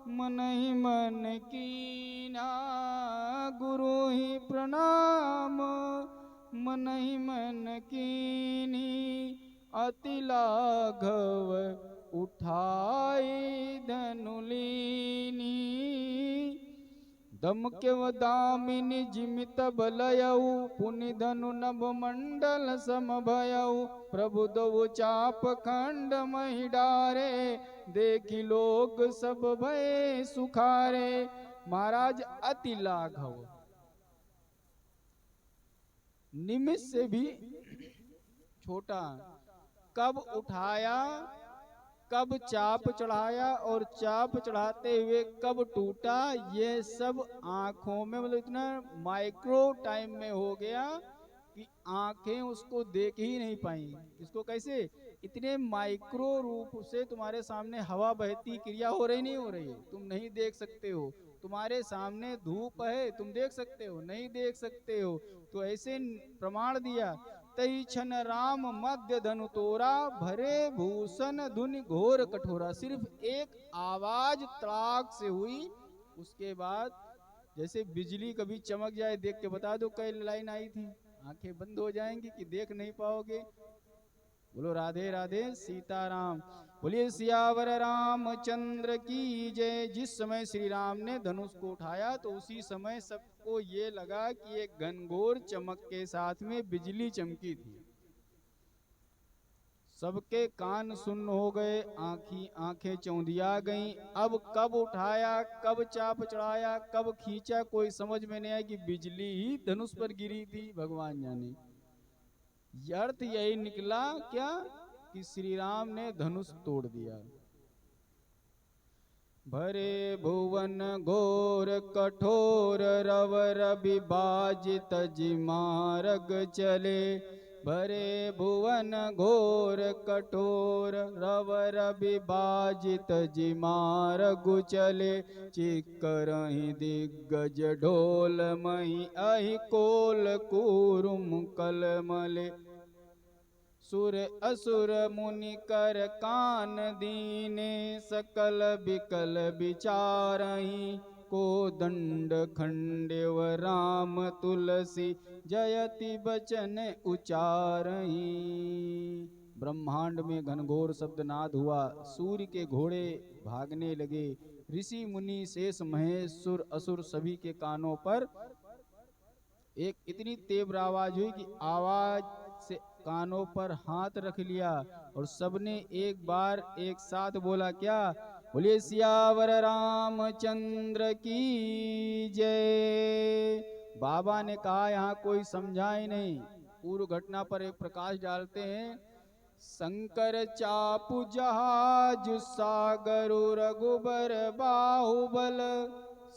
मनहि मन कीना, गुरु ही प्रणाम मनहि मन कीनी। अति लाघव उठाई धनुलीनी, दमकेव दामिनी जिमित बलयऊ। पुनि धनु नभ मंडल समभयऊ, प्रभु दो चाप खंड मही डारे। देखी लोग सब भय सुखारे। महाराज अति लाघव, निमिष से भी छोटा, कब उठाया, कब चाप चढ़ाया और चाप चढ़ाते हुए कब टूटा, ये सब आंखों में, मतलब इतना माइक्रो टाइम में हो गया कि आंखें उसको देख ही नहीं पाई। इसको कैसे? इतने माइक्रो रूप से तुम्हारे सामने हवा बहती क्रिया हो रही नहीं हो रही है, तुम नहीं देख सकते हो। तुम्हारे सामने धूप है, तुम देख सकते हो? नहीं देख सकते हो। तो ऐसे प्रमाण दिया। तई छन राम मध्य धनु तोरा, भरे भूषण धुनि घोर कठोरा। सिर्फ एक आवाज तड़ाक से हुई, उसके बाद जैसे बिजली कभी चमक जाए, देख के बता दो कई लाइन आई थी, आंखें बंद हो जाएंगी कि देख नहीं पाओगे। बोलो राधे राधे सीताराम। बोलिए सियावर रामचंद्र की जय। जिस समय श्री राम ने धनुष को उठाया तो उसी समय सबको ये लगा कि एक घनघोर चमक के साथ में बिजली चमकी थी। सबके कान सुन्न हो गए, आंखें चौंधिया गईं। अब कब उठाया, कब चाप चढ़ाया, कब खींचा, कोई समझ में नहीं आया कि बिजली ही धनुष पर गिरी थी, भगवान जाने। अर्थ यही निकला क्या कि श्री राम ने धनुष तोड़ दिया। भरे भुवन घोर कठोर रवर विभाजित जिमार्ग चले। भरे भुवन घोर कठोर रवर विभाजित जिमार्ग चले। चिक्करहि दिग्गज ढोल मही अहि कोल कूरुम कलमले। सुर असुर मुनि कर कान दीने सकल बिकल विचारहि। को दंड खंडेव राम तुलसी जयति बचन उचारहि। ब्रह्मांड में घनघोर शब्दनाद हुआ, सूर्य के घोड़े भागने लगे, ऋषि मुनि शेष महेश सुर असुर सभी के कानों पर एक इतनी तीव्र आवाज हुई कि आवाज से कानों पर हाथ रख लिया और सबने एक बार एक साथ बोला क्या? बोलिए सियावर रामचंद्र की जय। बाबा ने कहा यहाँ कोई समझाए नहीं, पूर्व घटना पर एक प्रकाश डालते हैं। शंकर चापु जहाज सागर रघुबर बाहुबल।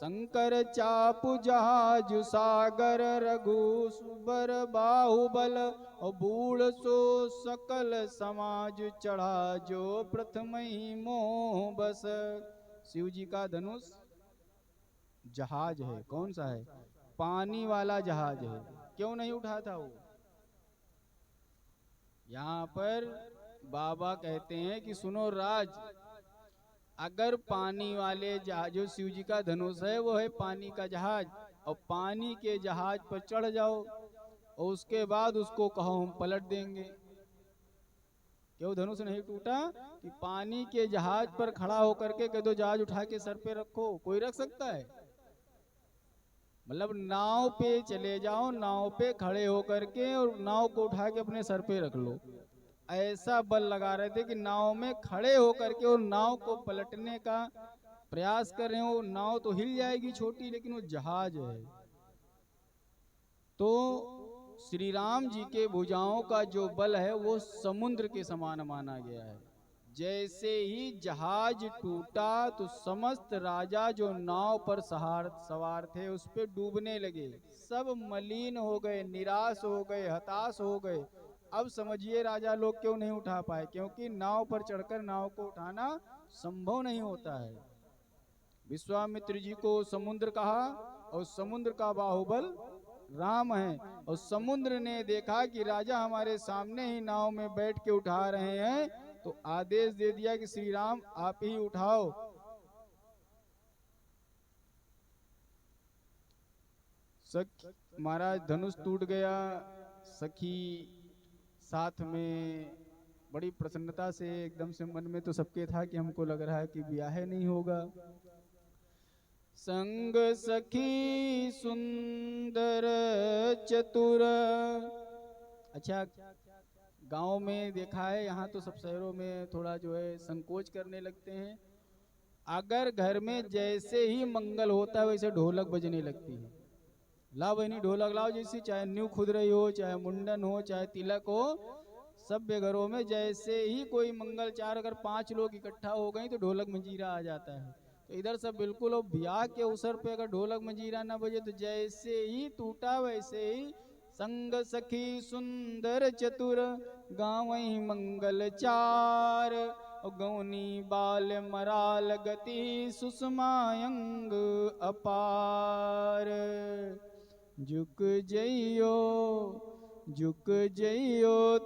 शंकर चापु जहाज सागर रघुबर बाहुबल। और बूढ़ सो सकल समाज चढ़ा जो प्रथम ही मोह बस। शिव जी का धनुष जहाज है, कौन सा है? पानी वाला जहाज है। क्यों नहीं उठा था वो? यहाँ पर बाबा कहते हैं कि सुनो राज, अगर पानी वाले जहाज, जो शिव जी का धनुष है वो है पानी का जहाज, और पानी के जहाज पर चढ़ जाओ और उसके बाद उसको कहो हम पलट देंगे। क्यों धनुष नहीं टूटा? कि पानी के जहाज पर खड़ा होकर के कह दो जहाज उठा के सर पे रखो, कोई रख सकता है? मतलब नाव पे चले जाओ, नाव पे खड़े होकर के और नाव को उठा के अपने सर पे रख लो। ऐसा बल लगा रहे थे कि नाव में खड़े होकर के और नाव को पलटने का प्रयास कर रहे हो। नाव तो हिल जाएगी छोटी, लेकिन वो जहाज है। तो श्री राम जी के भुजाओं का जो बल है वो समुद्र के समान माना गया है। जैसे ही जहाज टूटा तो समस्त राजा जो नाव पर सवार थे उस पे डूबने लगे, सब मलिन हो गए, निराश हो गए, हताश हो गए। अब समझिए राजा लोग क्यों नहीं उठा पाए, क्योंकि नाव पर चढ़कर नाव को उठाना संभव नहीं होता है। विश्वामित्र जी को समुद्र कहा और समुद्र का बाहुबल राम है, और समुद्र ने देखा कि राजा हमारे सामने ही नाव में बैठ के उठा रहे हैं, तो आदेश दे दिया कि श्री राम आप ही उठाओ। महाराज धनुष टूट गया। सखी साथ में बड़ी प्रसन्नता से, एकदम से मन में तो सबके था कि हमको लग रहा है कि ब्याह नहीं होगा। संग सखी सुंदर चतुर। अच्छा, गांव में देखा है, यहाँ तो सब शहरों में थोड़ा जो है संकोच करने लगते हैं। अगर घर में जैसे ही मंगल होता है वैसे ढोलक बजने लगती है। लाओ बहनी ढोलक लाओ, जैसी चाहे न्यू खुद रही हो, चाहे मुंडन हो, चाहे तिलक हो, सभ्य घरों में जैसे ही कोई मंगल चार अगर 5 लोग इकट्ठा हो गए तो ढोलक मंजीरा आ जाता है। तो इधर सब बिल्कुल, और ब्याह के अवसर पे अगर ढोलक मंजीरा ना बजे तो जैसे ही टूटा वैसे ही संग सखी सुंदर चतुर गावई मंगल चार। गौनी बाल मराल गति सुषमायंग अपार। झुक जइयो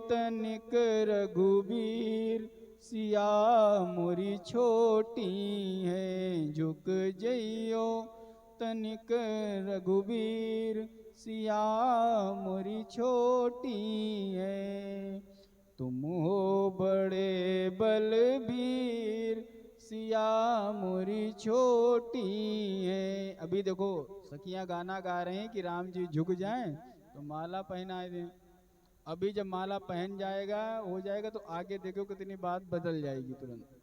तनिक रघुबीर, सिया मोरी छोटी है। झुक जइयो तनिक रघुबीर सिया मोरी छोटी है, तुम हो बड़े बलबीर सिया मोरी छोटी है। अभी देखो सखियां गाना गा रहे हैं कि राम जी झुक जाएं तो माला पहना दें। अभी जब माला पहन जाएगा हो जाएगा तो आगे देखो कितनी बात बदल जाएगी तुरंत।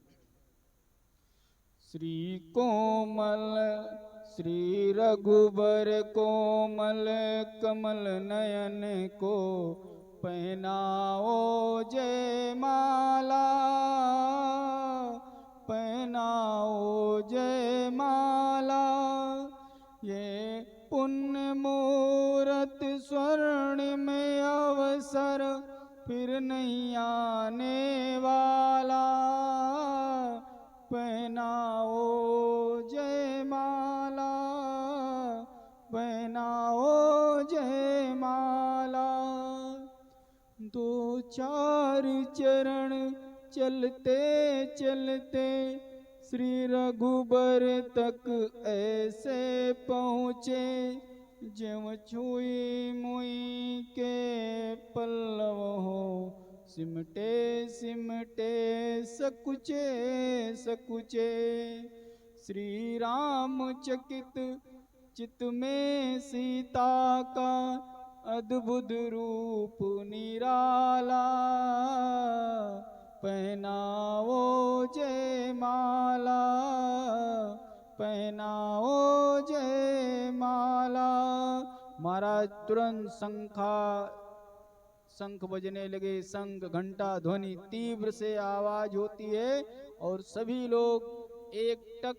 श्री कोमल श्री रघुबर कोमल कमल नयन को पहनाओ जय माला, पहनाओ जय माला। ये पुण्य मूरत स्वर्णिम अवसर फिर नहीं आने वाला, पहनाओ जय माला, पहनाओ जय माला। दो चार चरण चलते चलते श्री रघुबर तक ऐसे पहुँचे, ज्यों छुई मुई के पल्लव हो सिमटे सिमटे सकुचे सकुचे। श्री राम चकित चित में सीता का अद्भुत रूप निराला, पहनाओ जय माला, पहनाओ जय माला। महाराज तुरंत शंख बजने लगे, शंख घंटा ध्वनि तीव्र से आवाज होती है और सभी लोग एकटक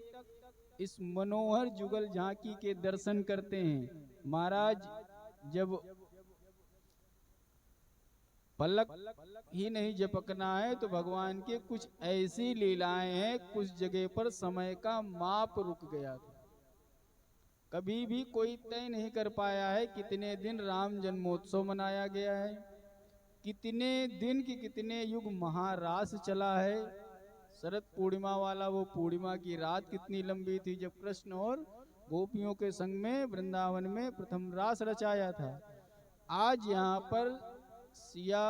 इस मनोहर जुगल झांकी के दर्शन करते हैं। महाराज जब पलक ही नहीं झपकना है तो भगवान के कुछ ऐसी लीलाएं हैं, कुछ जगह पर समय का माप रुक गया था। कभी भी कोई तय नहीं कर पाया है कितने दिन राम जन्मोत्सव मनाया गया है, कितने दिन की कितने युग महारास चला है। शरद पूर्णिमा वाला वो पूर्णिमा की रात कितनी लंबी थी जब कृष्ण और गोपियों के संग में वृंदावन में प्रथम रास रचाया था। आज यहाँ पर सिया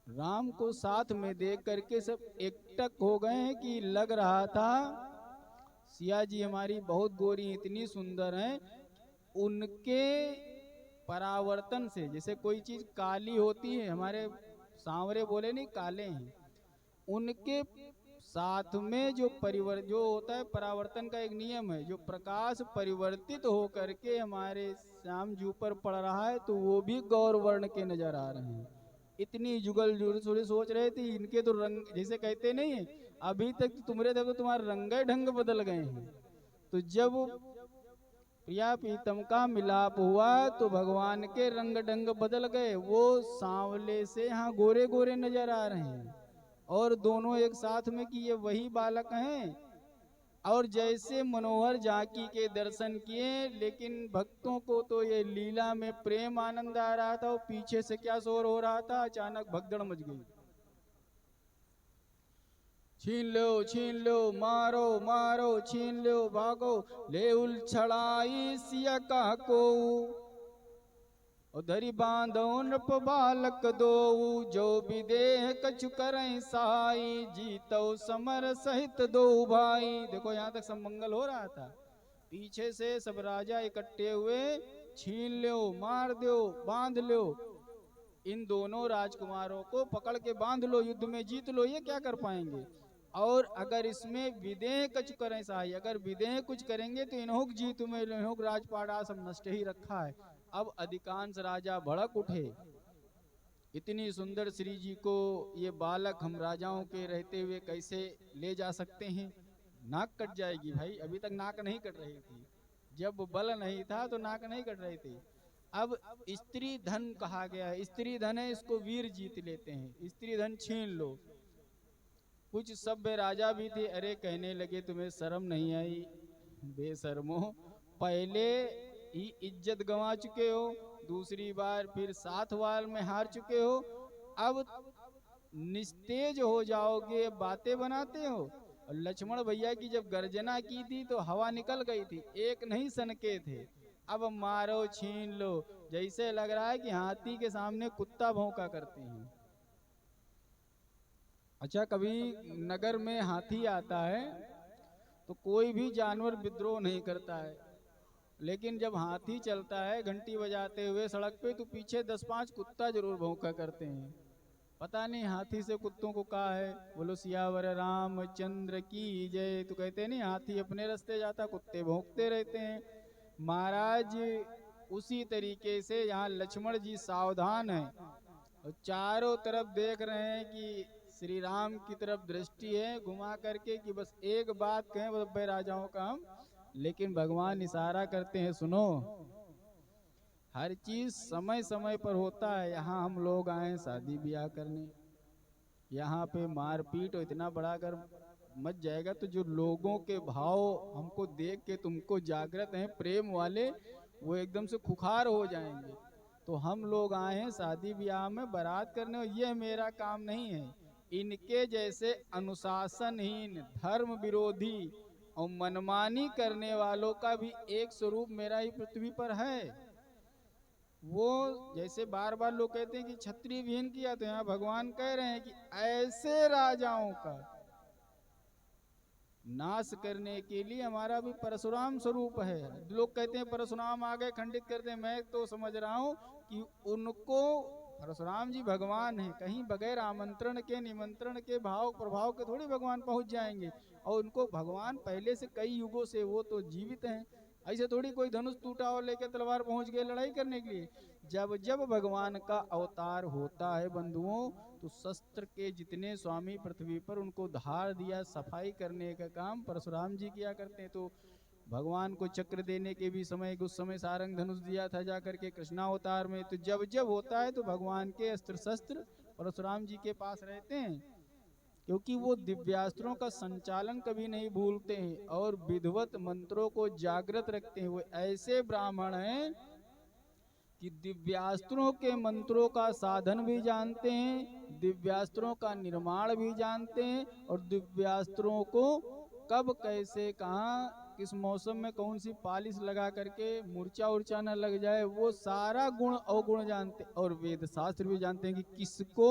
राम को साथ में देख करके सब एकटक हो गए हैं कि लग रहा था सिया जी हमारी बहुत गोरी इतनी सुंदर हैं, उनके परावर्तन से जैसे कोई चीज काली होती है, हमारे सांवरे बोले नहीं काले हैं, उनके साथ में जो होता है परावर्तन का एक नियम है, जो प्रकाश परिवर्तित हो करके हमारे श्याम जी ऊपर पड़ रहा है तो वो भी गौर वर्ण के नजर आ रहे हैं। इतनी जुगल जुगल सोच रहे थे इनके तो रंग जैसे कहते नहीं है अभी तक तुम्हारे देखो तुम्हारे रंग ढंग बदल गए हैं। तो जब प्रिया प्रीतम का मिलाप हुआ तो भगवान के रंग ढंग बदल गए, वो सांवले से यहाँ गोरे गोरे नजर आ रहे हैं और दोनों एक साथ में कि ये वही बालक हैं। और जैसे मनोहर झांकी के दर्शन किए, लेकिन भक्तों को तो ये लीला में प्रेम आनंद आ रहा था और पीछे से क्या शोर हो रहा था, अचानक भगदड़ मच गई। छीन लो मारो मारो छीन लो भागो, ले उलछड़ाई सिया का को उधरी बांधो नृप बालक दो, जो विदेह कछु करें साई, जीतो समर सहित दो भाई। देखो यहाँ तक सब मंगल हो रहा था, पीछे से सब राजा इकट्ठे हुए, छीन लो मार दो बांध लो, इन दोनों राजकुमारों को पकड़ के बांध लो, युद्ध में जीत लो, ये क्या कर पाएंगे। और अगर इसमें विदेह कुछ करें साई, अगर विदेह कुछ करेंगे तो इन्हों जीत में इन्हों राजपाड़ा सब नष्ट ही रखा है। अब अधिकांश राजा भड़क उठे, इतनी सुंदर श्री जी को ये बालक हम राजाओं के रहते हुए कैसे ले जा सकते हैं, नाक कट जाएगी भाई। अभी तक नाक नहीं कट रही थी, जब बल नहीं था तो नाक नहीं कट रही थी। अब स्त्री धन कहा गया है, स्त्री धन है, इसको वीर जीत लेते हैं, स्त्री धन छीन लो। कुछ सभ्य राजा भी थे, अरे कहने लगे तुम्हें शर्म नहीं आई बेशर्मो, पहले ही इज्जत गंवा चुके हो, दूसरी बार फिर 7 बार में हार चुके हो, अब निस्तेज हो जाओगे, बातें बनाते हो। और लक्ष्मण भैया की जब गर्जना की थी तो हवा निकल गई थी, एक नहीं सनके थे। अब मारो छीन लो, जैसे लग रहा है कि हाथी के सामने कुत्ता भौंका करते हैं। अच्छा, कभी नगर में हाथी आता है तो कोई भी जानवर विद्रोह नहीं करता है, लेकिन जब हाथी चलता है घंटी बजाते हुए सड़क पे तो पीछे 10-5 कुत्ता जरूर भौंका करते हैं। पता नहीं हाथी से कुत्तों को कहा है। बोलो सियावर रामचंद्र की जय। तो कहते नहीं हाथी अपने रास्ते जाता, कुत्ते भौंकते रहते हैं। महाराज उसी तरीके से यहाँ लक्ष्मण जी सावधान हैं और चारों तरफ देख रहे हैं कि श्री राम की तरफ दृष्टि है घुमा करके कि बस एक बात कहें बब्बे राजाओं का हम, लेकिन भगवान इशारा करते हैं सुनो, हर चीज समय समय पर होता है। यहाँ हम लोग आए शादी ब्याह करने, यहाँ पे मारपीट और इतना बड़ा अगर मच जाएगा तो जो लोगों के भाव हमको देख के तुमको जागृत हैं प्रेम वाले, वो एकदम से खुखार हो जाएंगे। तो हम लोग आए हैं शादी ब्याह में बारात करने, और ये मेरा काम नहीं है। इनके जैसे अनुशासनहीन, धर्म विरोधी और मनमानी करने वालों का भी एक स्वरूप मेरा ही पृथ्वी पर है। वो जैसे बार बार लोग कहते हैं कि क्षत्रिय विहीन किया, तो यहाँ भगवान कह रहे हैं कि ऐसे राजाओं का नाश करने के लिए हमारा भी परशुराम स्वरूप है। लोग कहते हैं परशुराम आ गए खंडित करते हैं, मैं तो समझ रहा हूं कि उनको परशुराम जी भगवान हैं, कहीं बगैर आमंत्रण के निमंत्रण के भाव प्रभाव के थोड़ी भगवान पहुंच जाएंगे। और उनको भगवान पहले से कई युगों से वो तो जीवित हैं, ऐसे थोड़ी कोई धनुष टूटा और लेकर तलवार पहुंच गए लड़ाई करने के लिए। जब जब भगवान का अवतार होता है बंधुओं, तो शस्त्र के जितने स्वामी पृथ्वी पर उनको धार दिया, सफाई करने का काम परशुराम जी किया करते हैं। तो भगवान को चक्र देने के भी समय उस समय सारंग धनुष दिया था जाकर के कृष्णावतार में। तो जब जब होता है तो भगवान के अस्त्र शस्त्र परशुराम जी के पास रहते हैं, क्योंकि वो दिव्यास्त्रों का संचालन कभी नहीं भूलते हैं और विधिवत मंत्रों को जागृत रखते हैं। वो ऐसे ब्राह्मण हैं कि दिव्यास्त्रों के मंत्रों का साधन भी जानते हैं, दिव्यास्त्रों का निर्माण भी जानते हैं, और दिव्यास्त्रों को कब कैसे कहाँ किस मौसम में कौन सी पालिश लगा करके मूर्छा उर्चा न लग जाए, वो सारा गुण अवगुण जानते। और वेद शास्त्र भी जानते हैं कि किसको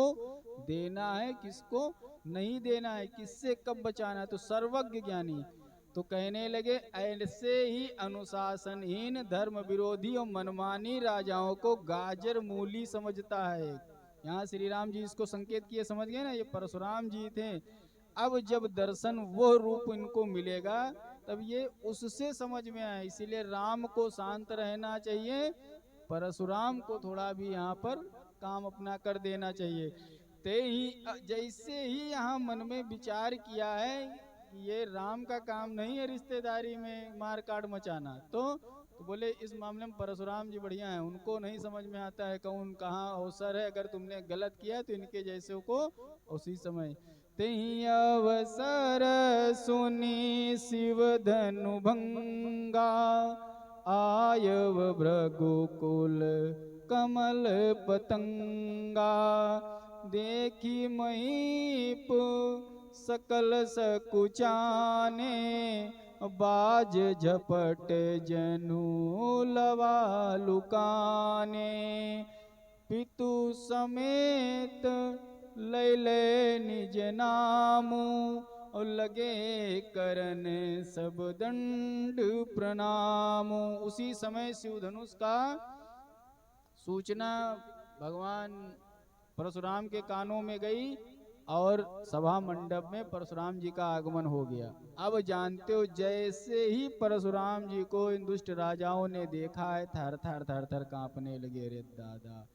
देना है किसको नहीं देना है, किससे कब बचाना है, तो सर्वज्ञ ज्ञानी। तो कहने लगे ऐसे ही अनुशासनहीन धर्म विरोधी और मनमानी राजाओं को गाजर मूली समझता है। यहाँ श्री राम जी इसको संकेत किए, समझ गए ना, ये परशुराम जी थे। अब जब दर्शन वो रूप इनको मिलेगा तब ये उससे समझ में आए, इसीलिए राम को शांत रहना चाहिए, परशुराम को थोड़ा भी यहाँ पर काम अपना कर देना चाहिए। ते ही जैसे ही यहाँ मन में विचार किया है कि ये राम का काम नहीं है रिश्तेदारी में मार काट मचाना, तो बोले इस मामले में परशुराम जी बढ़िया हैं, उनको नहीं समझ में आता है कौन कहाँ अवसर है, अगर तुमने गलत किया तो इनके जैसे को उसी समय। तेहि अवसर सुनी शिव धनु भंगा, आयव भृगुकुल कमल पतंगा, देखी महीप सकल सकुचाने, बाज झपट जनु लवा लुकाने, पितु समेत लैले निज नामु, और लगे करन सब दंड प्रणाम। उसी समय शिव धनुष का सूचना भगवान परशुराम के कानों में गई और सभा मंडप में परशुराम जी का आगमन हो गया। अब जानते हो जैसे ही परशुराम जी को इन दुष्ट राजाओं ने देखा है, थर थर थर थर कांपने लगे। रे दादा,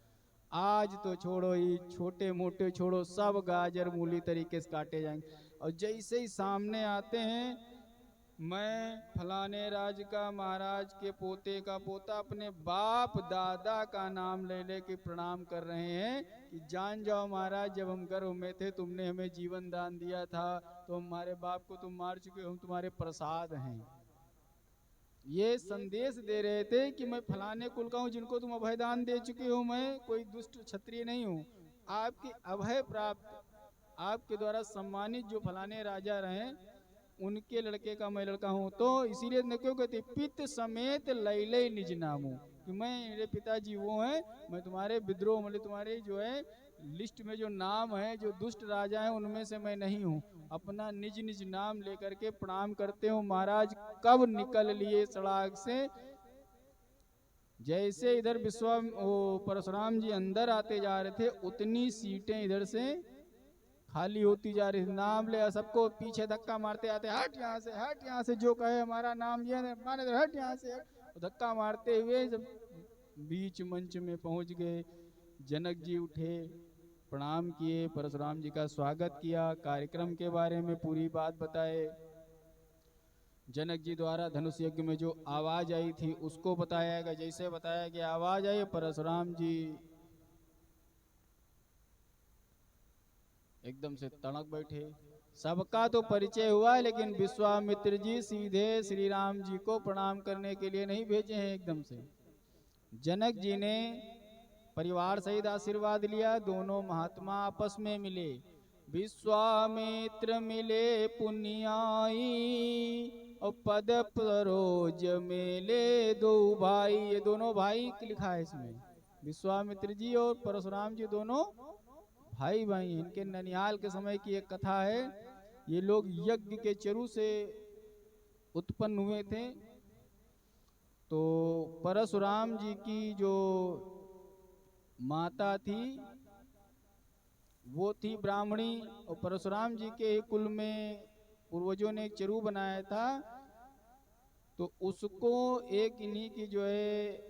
आज तो छोड़ो ही छोटे मोटे छोड़ो, सब गाजर मूली तरीके से काटे जाएंगे। और जैसे ही सामने आते हैं, मैं फलाने राज का महाराज के पोते का पोता, अपने बाप दादा का नाम ले ले के प्रणाम कर रहे हैं कि जान जाओ महाराज, जब हम गर्भ में थे तुमने हमें जीवन दान दिया था, तो हमारे बाप को तुम मार चुके हो, हम तुम्हारे प्रसाद हैं। ये संदेश दे रहे थे कि मैं फलाने कुल का हूँ जिनको तुम अभयदान दे चुके हो, मैं कोई दुष्ट क्षत्रिय नहीं हूँ, आपकी अभय प्राप्त, आपके द्वारा सम्मानित जो फलाने राजा रहे उनके लड़के का मैं लड़का हूँ। तो इसीलिए न क्यों कहते पित समेत लैले निज नामू, कि मैं मेरे पिताजी वो हैं, मैं तुम्हारे विद्रोह मतलब तुम्हारे जो है लिस्ट में जो नाम है जो दुष्ट राजा है उनमें से मैं नहीं हूँ। अपना निज निज नाम लेकर के प्रणाम करते हो। महाराज कब निकल लिए सड़क से, जैसे इधर परशुराम जी अंदर आते जा रहे थे उतनी सीटें इधर से खाली होती जा रही थी। नाम ले सबको पीछे धक्का मारते आते, हट यहाँ से, हट यहाँ से, जो कहे हमारा नाम लिया माने तो हट यहाँ से, हट। धक्का मारते हुए जब बीच मंच में पहुंच गए, जनक जी उठे, प्रणाम किए, परशुराम जी का स्वागत किया, कार्यक्रम के बारे में पूरी बात बताए। जनक जी द्वारा धनुष यज्ञ में जो आवाज आई थी उसको बताया गया। जैसे बताया कि आवाज आई, परशुराम जी एकदम से तड़क बैठे। सबका तो परिचय हुआ, लेकिन विश्वामित्र जी सीधे श्री राम जी को प्रणाम करने के लिए नहीं भेजे हैं। एकदम से जनक जी ने परिवार सहित आशीर्वाद लिया। दोनों महात्मा आपस में मिले। विश्वामित्र मिले पुनियाई और पद परोज मेले दो भाई। ये दोनों भाई लिखा है इसमें, विश्वामित्र जी और परशुराम जी दोनों भाई भाई। इनके ननिहाल के समय की एक कथा है। ये लोग यज्ञ के चरु से उत्पन्न हुए थे। तो परशुराम जी की जो माता थी वो थी ब्राह्मणी, और परशुराम जी के कुल में पूर्वजों ने एक चरु बनाया था। तो उसको एक इन्हीं की जो है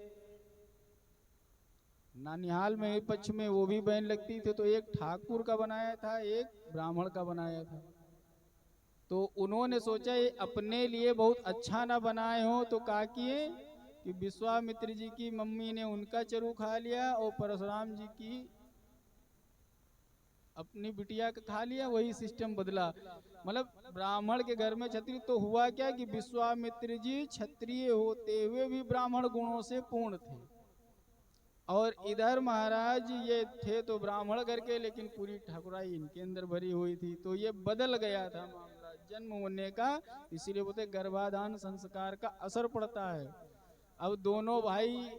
नानिहाल में पक्ष में वो भी बहन लगती थी। तो एक ठाकुर का बनाया था, एक ब्राह्मण का बनाया था। तो उन्होंने सोचा ये अपने लिए बहुत अच्छा ना बनाए हो, तो क्या किए कि विश्वामित्र जी की मम्मी ने उनका चरु खा लिया और परशुराम जी की अपनी बिटिया का खा लिया। वही सिस्टम बदला। मतलब ब्राह्मण के घर में क्षत्रिय, तो हुआ क्या कि विश्वामित्र जी क्षत्रिय होते हुए भी ब्राह्मण गुणों से पूर्ण थे, और इधर महाराज ये थे तो ब्राह्मण करके, लेकिन पूरी ठाकुराई इनके अंदर भरी हुई थी। तो ये बदल गया था मामला जन्म होने का। इसीलिए बोलते गर्भाधान संस्कार का असर पड़ता है। अब दोनों भाई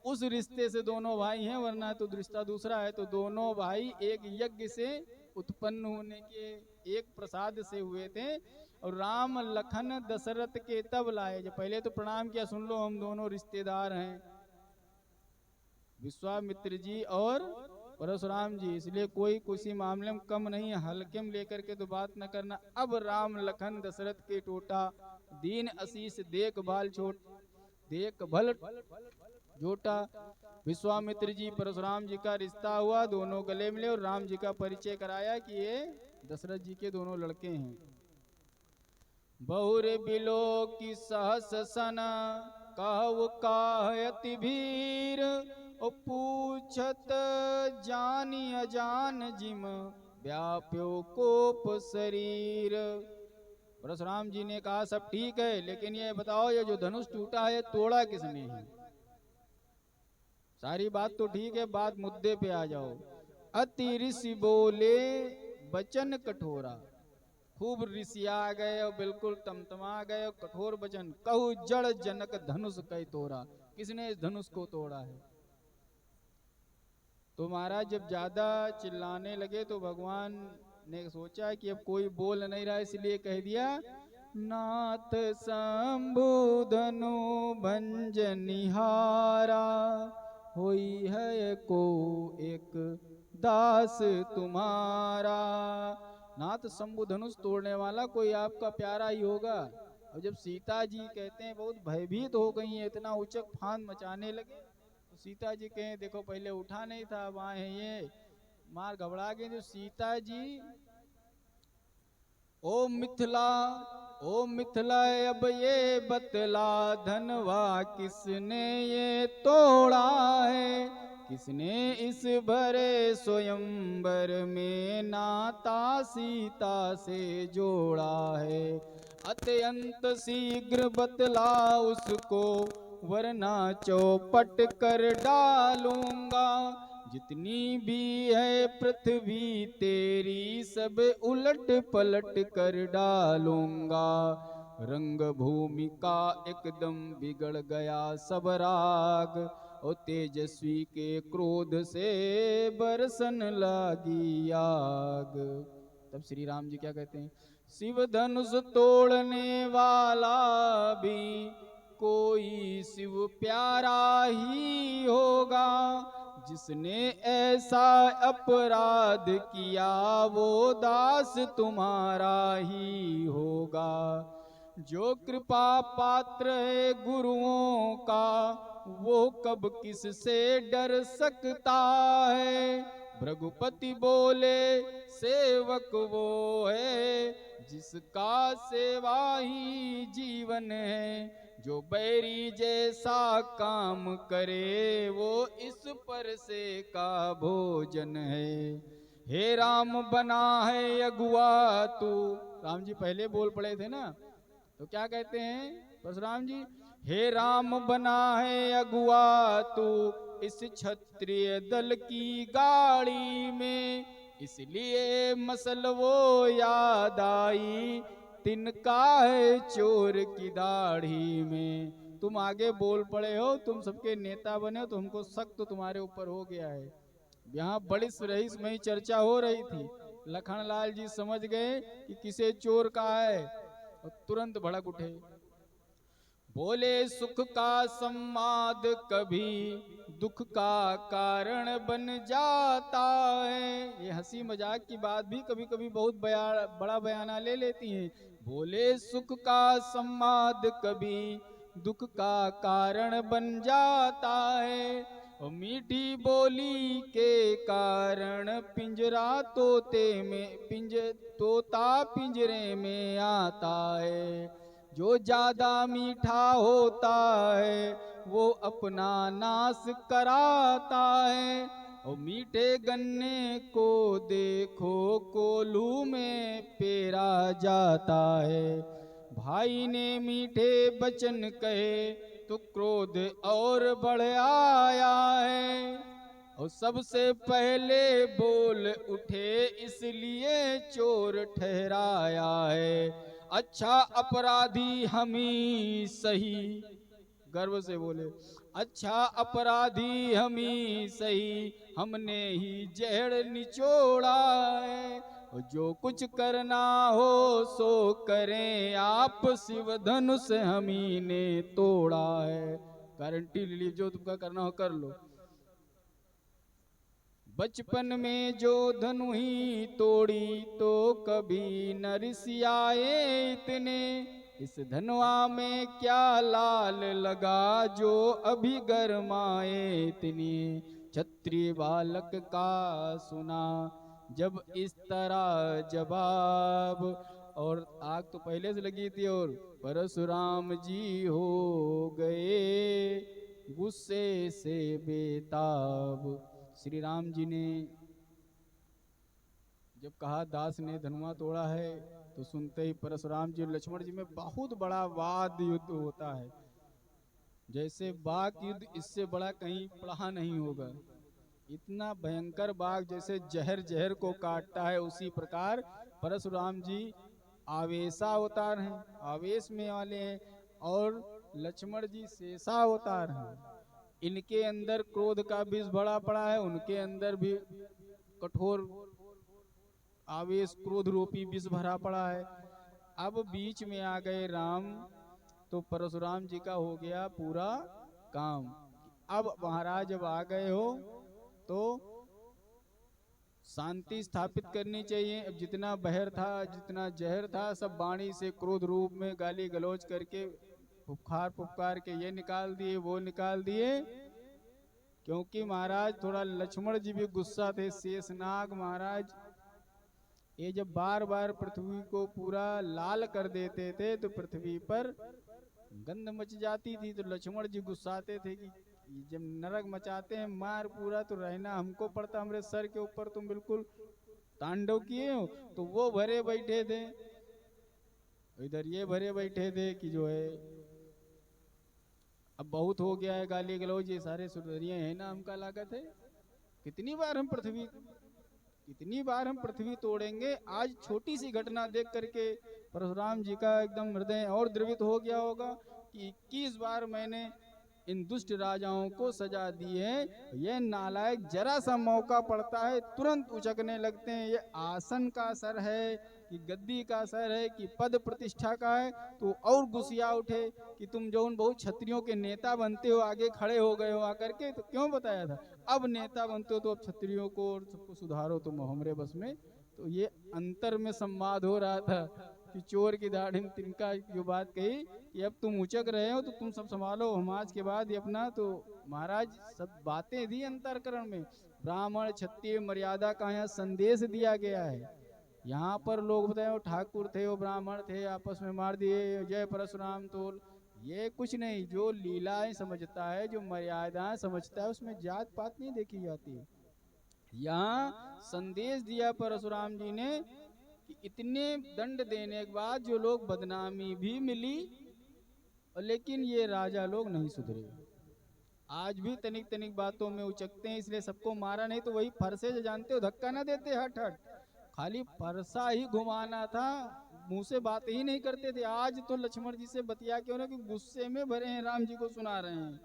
उस रिश्ते से दोनों भाई हैं, वरना तो रिश्ता दूसरा है। तो दोनों भाई एक यज्ञ से उत्पन्न होने के एक प्रसाद से हुए थे। और राम लखन दशरथ के तब लाए। जो पहले तो प्रणाम किया, सुन लो हम दोनों रिश्तेदार हैं, विश्वामित्र जी और परशुराम जी, इसलिए कोई किसी मामले में कम नहीं है। हल्के में लेकर के तो बात न करना। अब राम लखन दशरथ के टोटा, दीन आशीष देखभाल छोट देखभल जोटा। विश्वामित्र जी परशुराम जी का रिश्ता हुआ, दोनों गले मिले और राम जी का परिचय कराया कि ये दशरथ जी के दोनों लड़के हैं। बहुर बिलो की सहस सन कहु कायति भीर, ओ पूछत जानी अजान जिम व्याप्यो कोप शरीर। परशुराम जी ने कहा सब ठीक है, लेकिन ये बताओ ये जो धनुष टूटा है तोड़ा किसने है? सारी बात तो ठीक है, बात मुद्दे पे आ जाओ। अति ऋषि बोले बचन कठोरा। खूब ऋषिया गए और बिल्कुल तमतमा गए और कठोर वचन कहु जड़ जनक धनुष कई तोड़ा। किसने इस धनुष को तोड़ा है? तो महाराज जब ज्यादा चिल्लाने लगे तो भगवान ने सोचा कि अब कोई बोल नहीं रहा, इसलिए कह दिया नाथ शंभु धनु भंजनिहारा, होई है को एक दास तुम्हारा। नाथ शंभु धनुष तोड़ने वाला कोई आपका प्यारा ही होगा। और जब सीता जी कहते हैं बहुत भयभीत हो गई है, इतना उचक फांद मचाने लगे, तो सीता जी कहें देखो पहले उठा नहीं था, वहां है ये, मार घबरा गए। जो सीता जी ओ मिथिला अब ये बतला धनवा किसने ये तोड़ा है, किसने इस भरे स्वयंवर में नाता सीता से जोड़ा है। अत्यंत शीघ्र बतला उसको, वरना चौपट कर डालूंगा, जितनी भी है पृथ्वी तेरी सब उलट पलट कर डालूंगा। रंग भूमि का एकदम बिगड़ गया सब राग, और तेजस्वी के क्रोध से बरसन लागी आग। तब श्री राम जी क्या कहते हैं? शिव धनुष तोड़ने वाला भी कोई शिव प्यारा ही होगा। जिसने ऐसा अपराध किया वो दास तुम्हारा ही होगा। जो कृपा पात्र है गुरुओं का वो कब किससे डर सकता है। भृगुपति बोले सेवक वो है जिसका सेवा ही जीवन है। जो बैरी जैसा काम करे वो इस पर से का भोजन है। हे राम बना है अगुआ तू। राम जी पहले बोल पड़े थे ना, तो क्या कहते हैं परशुराम जी? हे राम बना है अगुआ तू इस क्षत्रिय दल की गाड़ी में, इसलिए मसल वो याद आई तिनका है चोर की दाढ़ी में। तुम आगे बोल पड़े हो, तुम सबके नेता बने हो, तो हमको शक तो तुम्हारे ऊपर हो गया है। यहाँ बड़ी रईस में ही चर्चा हो रही थी। लखनलाल जी समझ गए कि किसे चोर कहा है और तुरंत भड़क उठे। बोले सुख का सम्माद कभी दुख का कारण बन जाता है। ये हंसी मजाक की बात भी कभी कभी बहुत बड़ा बयाना ले लेती हैं। बोले सुख का सम्माद कभी दुख का कारण बन जाता है, और मीठी बोली के कारण पिंजरा तोता पिंजरे में आता है। जो ज्यादा मीठा होता है वो अपना नाश कराता है, और मीठे गन्ने को देखो कोल्हू में पेरा जाता है। भाई ने मीठे वचन कहे तो क्रोध और बढ़ आया है, और सबसे पहले बोल उठे इसलिए चोर ठहराया है। अच्छा अपराधी हम ही सही, गर्व से बोले, अच्छा अपराधी हम ही सही, हमने ही जहर निचोड़ा है। और जो कुछ करना हो सो करें आप, शिव धनुष हम ही ने तोड़ा है। गारंटी ले ली, जो तुमका करना हो कर लो। बचपन में जो धनु ही तोड़ी तो कभी न रिसियाए इतने। इस धनुआ में क्या लाल लगा जो अभी गरमाए इतनी। क्षत्रिय बालक का सुना जब इस तरह जवाब, और आग तो पहले से लगी थी और परशुराम जी हो गए गुस्से से बेताब। श्री राम जी ने जब कहा दास ने धनुआ तोड़ा है, तो सुनते ही परशुराम जी और लक्ष्मण जी में बहुत बड़ा वाद युद्ध होता है। जैसे बाघ युद्ध इससे बड़ा कहीं पढ़ा नहीं होगा। इतना भयंकर बाघ जैसे जहर जहर को काटता है, उसी प्रकार परशुराम जी आवेशावतार हैं, आवेश में वाले हैं, और लक्ष्मण जी शेषावतार हैं। इनके अंदर क्रोध का बीज भरा पड़ा है, उनके अंदर भी कठोर आवेश क्रोध रूपी विष भरा पड़ा है। अब बीच में आ गए राम, तो परशुराम जी का हो गया पूरा काम। अब महाराज जब आ गए हो तो शांति स्थापित करनी चाहिए। अब जितना बहर था, जितना जहर था, सब वाणी से क्रोध रूप में गाली गलौज करके फुफकार फुफकार के ये निकाल दिए वो निकाल दिए। क्योंकि महाराज थोड़ा लक्ष्मण जी भी गुस्सा थे। शेषनाग महाराज ये जब बार बार पृथ्वी को पूरा लाल कर देते थे तो पृथ्वी पर गंध मच जाती थी। तो लक्ष्मण जी गुस्साते थे कि जब नरक मचाते हैं मार पूरा, तो रहना हमको पड़ता, हमारे सर के ऊपर तुम बिल्कुल तांडव किए हो। तो वो भरे बैठे थे, इधर ये भरे बैठे थे कि जो है अब बहुत हो गया है गाली गलौज, ये सारे सुधरिए हैं ना, हमका लागत है। कितनी बार हम पृथ्वी तोड़ेंगे। आज छोटी सी घटना देख करके परशुराम जी का एकदम हृदय और द्रवित हो गया होगा कि 21 बार मैंने इन दुष्ट राजाओं को सजा दी है, ये नालायक जरा सा मौका पड़ता है तुरंत उचकने लगते हैं। ये आसन का असर है कि गद्दी का असर है कि पद प्रतिष्ठा का है, तो और गुस्सिया उठे कि तुम जो उन बहुत क्षत्रियों के नेता बनते हो, आगे खड़े हो गए हो आकर के, तो क्यों बताया था, अब नेता बनते हो तो अब क्षत्रियों को और सबको सुधारो तुम हमरे बस में। तो ये अंतर में संवाद हो रहा था कि चोर की दाढ़ी में तिनका जो बात कही कि अब तुम उचक रहे हो तो तुम सब संभालो, हम आज के बाद ये अपना, तो महाराज सब बातें दी अंतरकरण में। ब्राह्मण क्षत्रिय मर्यादा का यहाँ संदेश दिया गया है। यहाँ पर लोग बताए वो ठाकुर थे, वो ब्राह्मण थे, आपस में मार दिए, जय परशुराम तोल, ये कुछ नहीं। जो लीलाएं समझता है, जो मर्यादाएं समझता है, उसमें जात पात नहीं देखी जाती। यहाँ संदेश दिया परशुराम जी ने कि इतने दंड देने के बाद जो लोग बदनामी भी मिली, लेकिन ये राजा लोग नहीं सुधरे। आज भी तनिक तनिक बातों में उचकते हैं, इसलिए सबको मारा नहीं तो वही फरसे जो जानते हो धक्का ना देते हट हट, खाली फरसा ही घुमाना था, मुंह से बात ही नहीं करते थे। आज तो लक्ष्मण जी से बतिया क्यों ना कि गुस्से में भरे हैं, राम जी को सुना रहे हैं।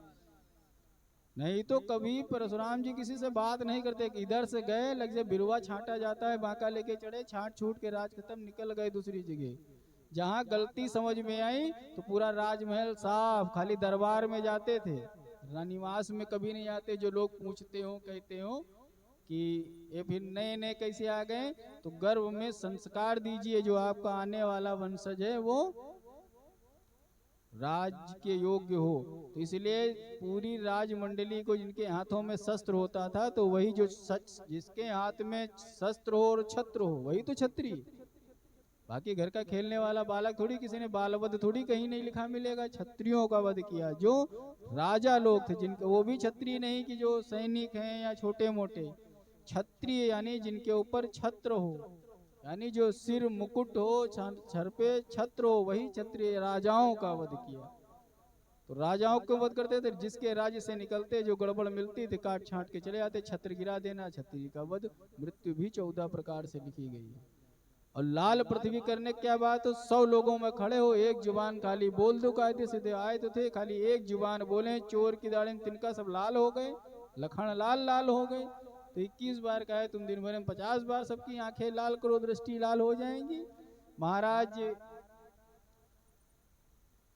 नहीं तो कभी परशुराम जी किसी से बात नहीं करते, इधर से गए लग जाए बिरुआ छांटा जाता है, बांका लेके चढ़े, छांट छूट के राज खत्म, निकल गए दूसरी जगह। जहां गलती समझ में आई तो पूरा राजमहल साफ, खाली दरबार में जाते थे, रानीवास में कभी नहीं आते। जो लोग पूछते हो कहते हो कि ये फिर नए नए कैसे आ गए, तो गर्भ में संस्कार दीजिए, जो आपका आने वाला वंशज है वो राज के योग्य हो। तो इसलिए पूरी राजमंडली को जिनके हाथों में शस्त्र होता था, तो वही जो जिसके हाथ में शस्त्र हो और छत्र हो वही तो छत्री। बाकी घर का खेलने वाला बालक थोड़ी, किसी ने बाल वध थोड़ी कहीं नहीं लिखा मिलेगा। क्षत्रियों का वध किया जो राजा लोग थे, जिनके वो भी क्षत्रिय नहीं कि जो सैनिक हैं या छोटे मोटे, क्षत्रिय यानी जिनके ऊपर छत्र हो, यानी जो सिर मुकुट हो, सर पे छत्र हो, वही क्षत्रिय राजाओं का वध किया। तो राजाओं को वध करते थे, जिसके राज्य से निकलते जो गड़बड़ मिलती थी काट छांट के चले जाते, छत्र गिरा देना, क्षत्रिय का वध। मृत्यु भी 14 प्रकार से लिखी गई है। और लाल पृथ्वी करने क्या बात हो, 100 लोगों में खड़े हो, एक जुबान खाली बोल दो, कायदे सीधे आए तो थे, खाली एक जुबान बोले, चोर की दाढ़ी में तिनका सब लाल हो गए, लखन लाल लाल हो गए। तो 21 बार का है, तुम दिन भर में 50 बार सबकी आंखें लाल करो, दृष्टि लाल हो जाएंगी। महाराज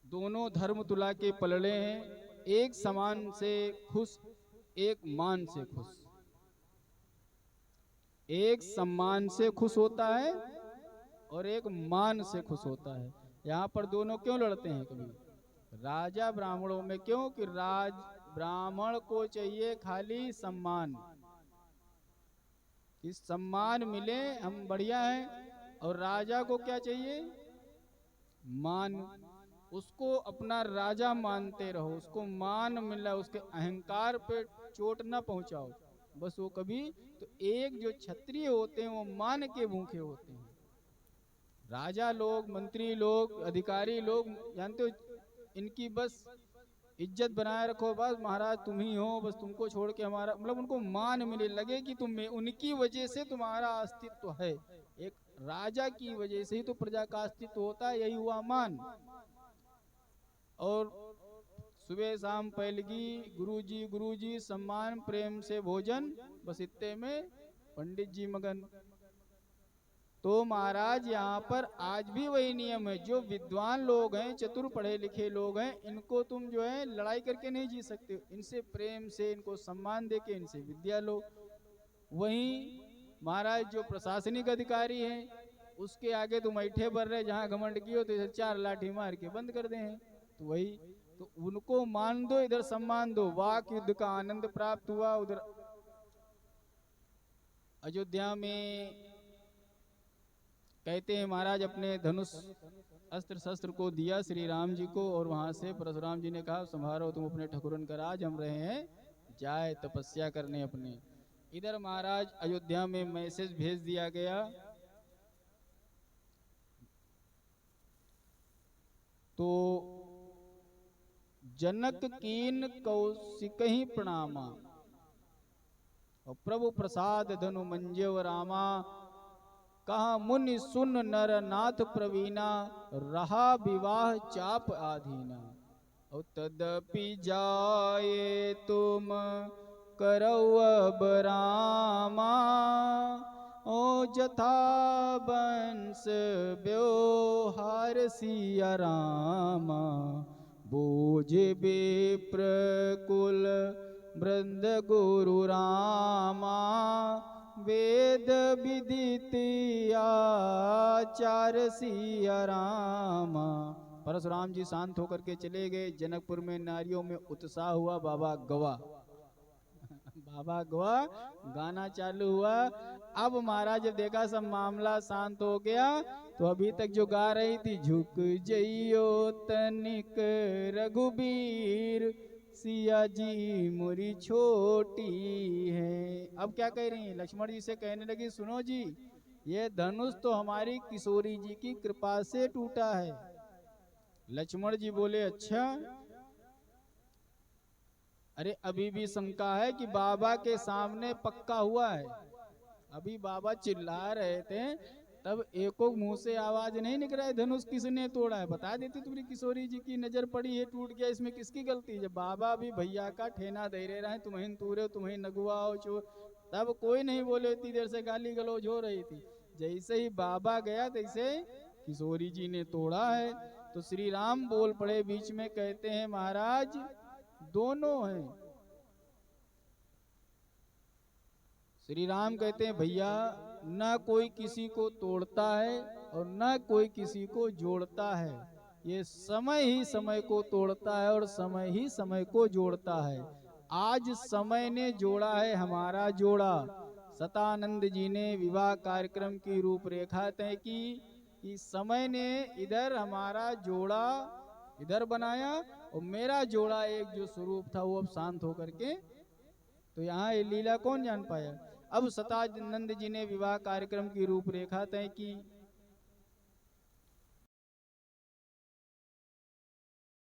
दोनों धर्म तुला के पलड़े हैं, एक समान से खुश, एक मान से खुश। एक सम्मान से खुश होता है और एक मान से खुश होता है। यहाँ पर दोनों क्यों लड़ते हैं कभी, राजा ब्राह्मणों में क्यों, कि राज ब्राह्मण को चाहिए खाली सम्मान, कि सम्मान मिले, हम बढ़िया हैं। और राजा को क्या चाहिए, मान, उसको अपना राजा मानते रहो, उसको मान मिला, उसके अहंकार पे चोट ना पहुंचाओ, बस वो कभी। तो एक जो क्षत्रिय होते हैं वो मान के भूखे होते हैं। राजा लोग, मंत्री लोग, अधिकारी लोग, जानते हो इनकी बस इज्जत बनाए रखो, बस महाराज तुम ही हो, बस तुमको छोड़ के हमारा, मतलब उनको मान मिले, लगे कि तुम उनकी वजह से तुम्हारा अस्तित्व है। एक राजा की वजह से ही तो प्रजा का अस्तित्व होता है, यही हुआ मान। और सुबह शाम पैलगी, गुरुजी सम्मान प्रेम से भोजन, बस इतने में पंडित जी मगन। तो महाराज यहाँ पर आज भी वही नियम है, जो विद्वान लोग हैं, चतुर पढ़े लिखे लोग हैं, इनको तुम जो है लड़ाई करके नहीं जी सकते, इनसे प्रेम से, इनको सम्मान देके इनसे विद्या लो। वहीं महाराज जो प्रशासनिक अधिकारी हैं, उसके आगे तुम ऐठे भर रहे, जहाँ घमंड की हो तो इधर 4 लाठी मार के बंद कर दे हैं। तो वही, तो उनको मान दो, इधर सम्मान दो। वाक युद्ध का आनंद प्राप्त हुआ उधर अयोध्या में। कहते हैं महाराज अपने धनुष अस्त्र शस्त्र को दिया श्री राम जी को, और वहां से परशुराम जी ने कहा संभारो तुम अपने ठकुरन का राज, हम रहे हैं जाए तपस्या करने अपने। इधर महाराज अयोध्या में मैसेज भेज दिया गया, तो जनक कीन कौशिक ही प्रणामा, और प्रभु प्रसाद धनु मंजव रामा, कहा मुनि सुन नर नाथ प्रवीणा, रहा विवाह चाप आधीना। और तदपि जाए तुम करौ अब रामा, ओ जथा बंस व्यवहार सिया रामा। बोझ विप्र कुल वृंद गुरु रामा, वेद विदित आचार सिया रामा। परशुराम जी शांत होकर के चले गए। जनकपुर में नारियों में उत्साह हुआ। बाबा गवा बाबा गवा, गाना चालू हुआ। अब महाराज जब देखा सब मामला शांत हो गया, तो अभी तक जो गा रही थी, झुक जइयो तनिक रघुबीर, सिया जी मोरी छोटी है। अब क्या कह रही हैं? लक्ष्मण जी से कहने लगी, सुनो जी, ये धनुष तो हमारी किशोरी जी की कृपा से टूटा है। लक्ष्मण जी बोले, अच्छा, अरे अभी भी शंका है कि बाबा के सामने पक्का हुआ है। अभी बाबा चिल्ला रहे थे, तब एको मुंह से आवाज नहीं निकल रहा है धनुष किसने तोड़ा है। बता देती तुम्हारी किशोरी जी की नजर पड़ी है, टूट गया, इसमें किसकी गलती है? जब बाबा भी भैया का ठेना दे रहे हैं, तुम्हें तूरे, तुम्हें नगुआ हो चोर, तब कोई नहीं बोले। इतनी देर से गाली गलौज हो रही थी। जैसे ही बाबा गया, तैसे किशोरी जी ने तोड़ा है। तो श्री राम बोल पड़े बीच में, कहते हैं, महाराज दोनों हैं। श्री राम कहते हैं, भैया न कोई किसी को तोड़ता है और न कोई किसी को जोड़ता है। ये समय ही समय को तोड़ता है और समय ही समय को जोड़ता है। आज समय ने जोड़ा है हमारा जोड़ा। सतानंद जी ने विवाह कार्यक्रम की रूपरेखा तय की कि समय ने इधर हमारा जोड़ा इधर बनाया और मेरा जोड़ा एक जो स्वरूप था वो अब शांत होकर के, तो यहाँ ये लीला कौन जान पाया। अब सतानंद जी ने विवाह कार्यक्रम की रूपरेखा तय की।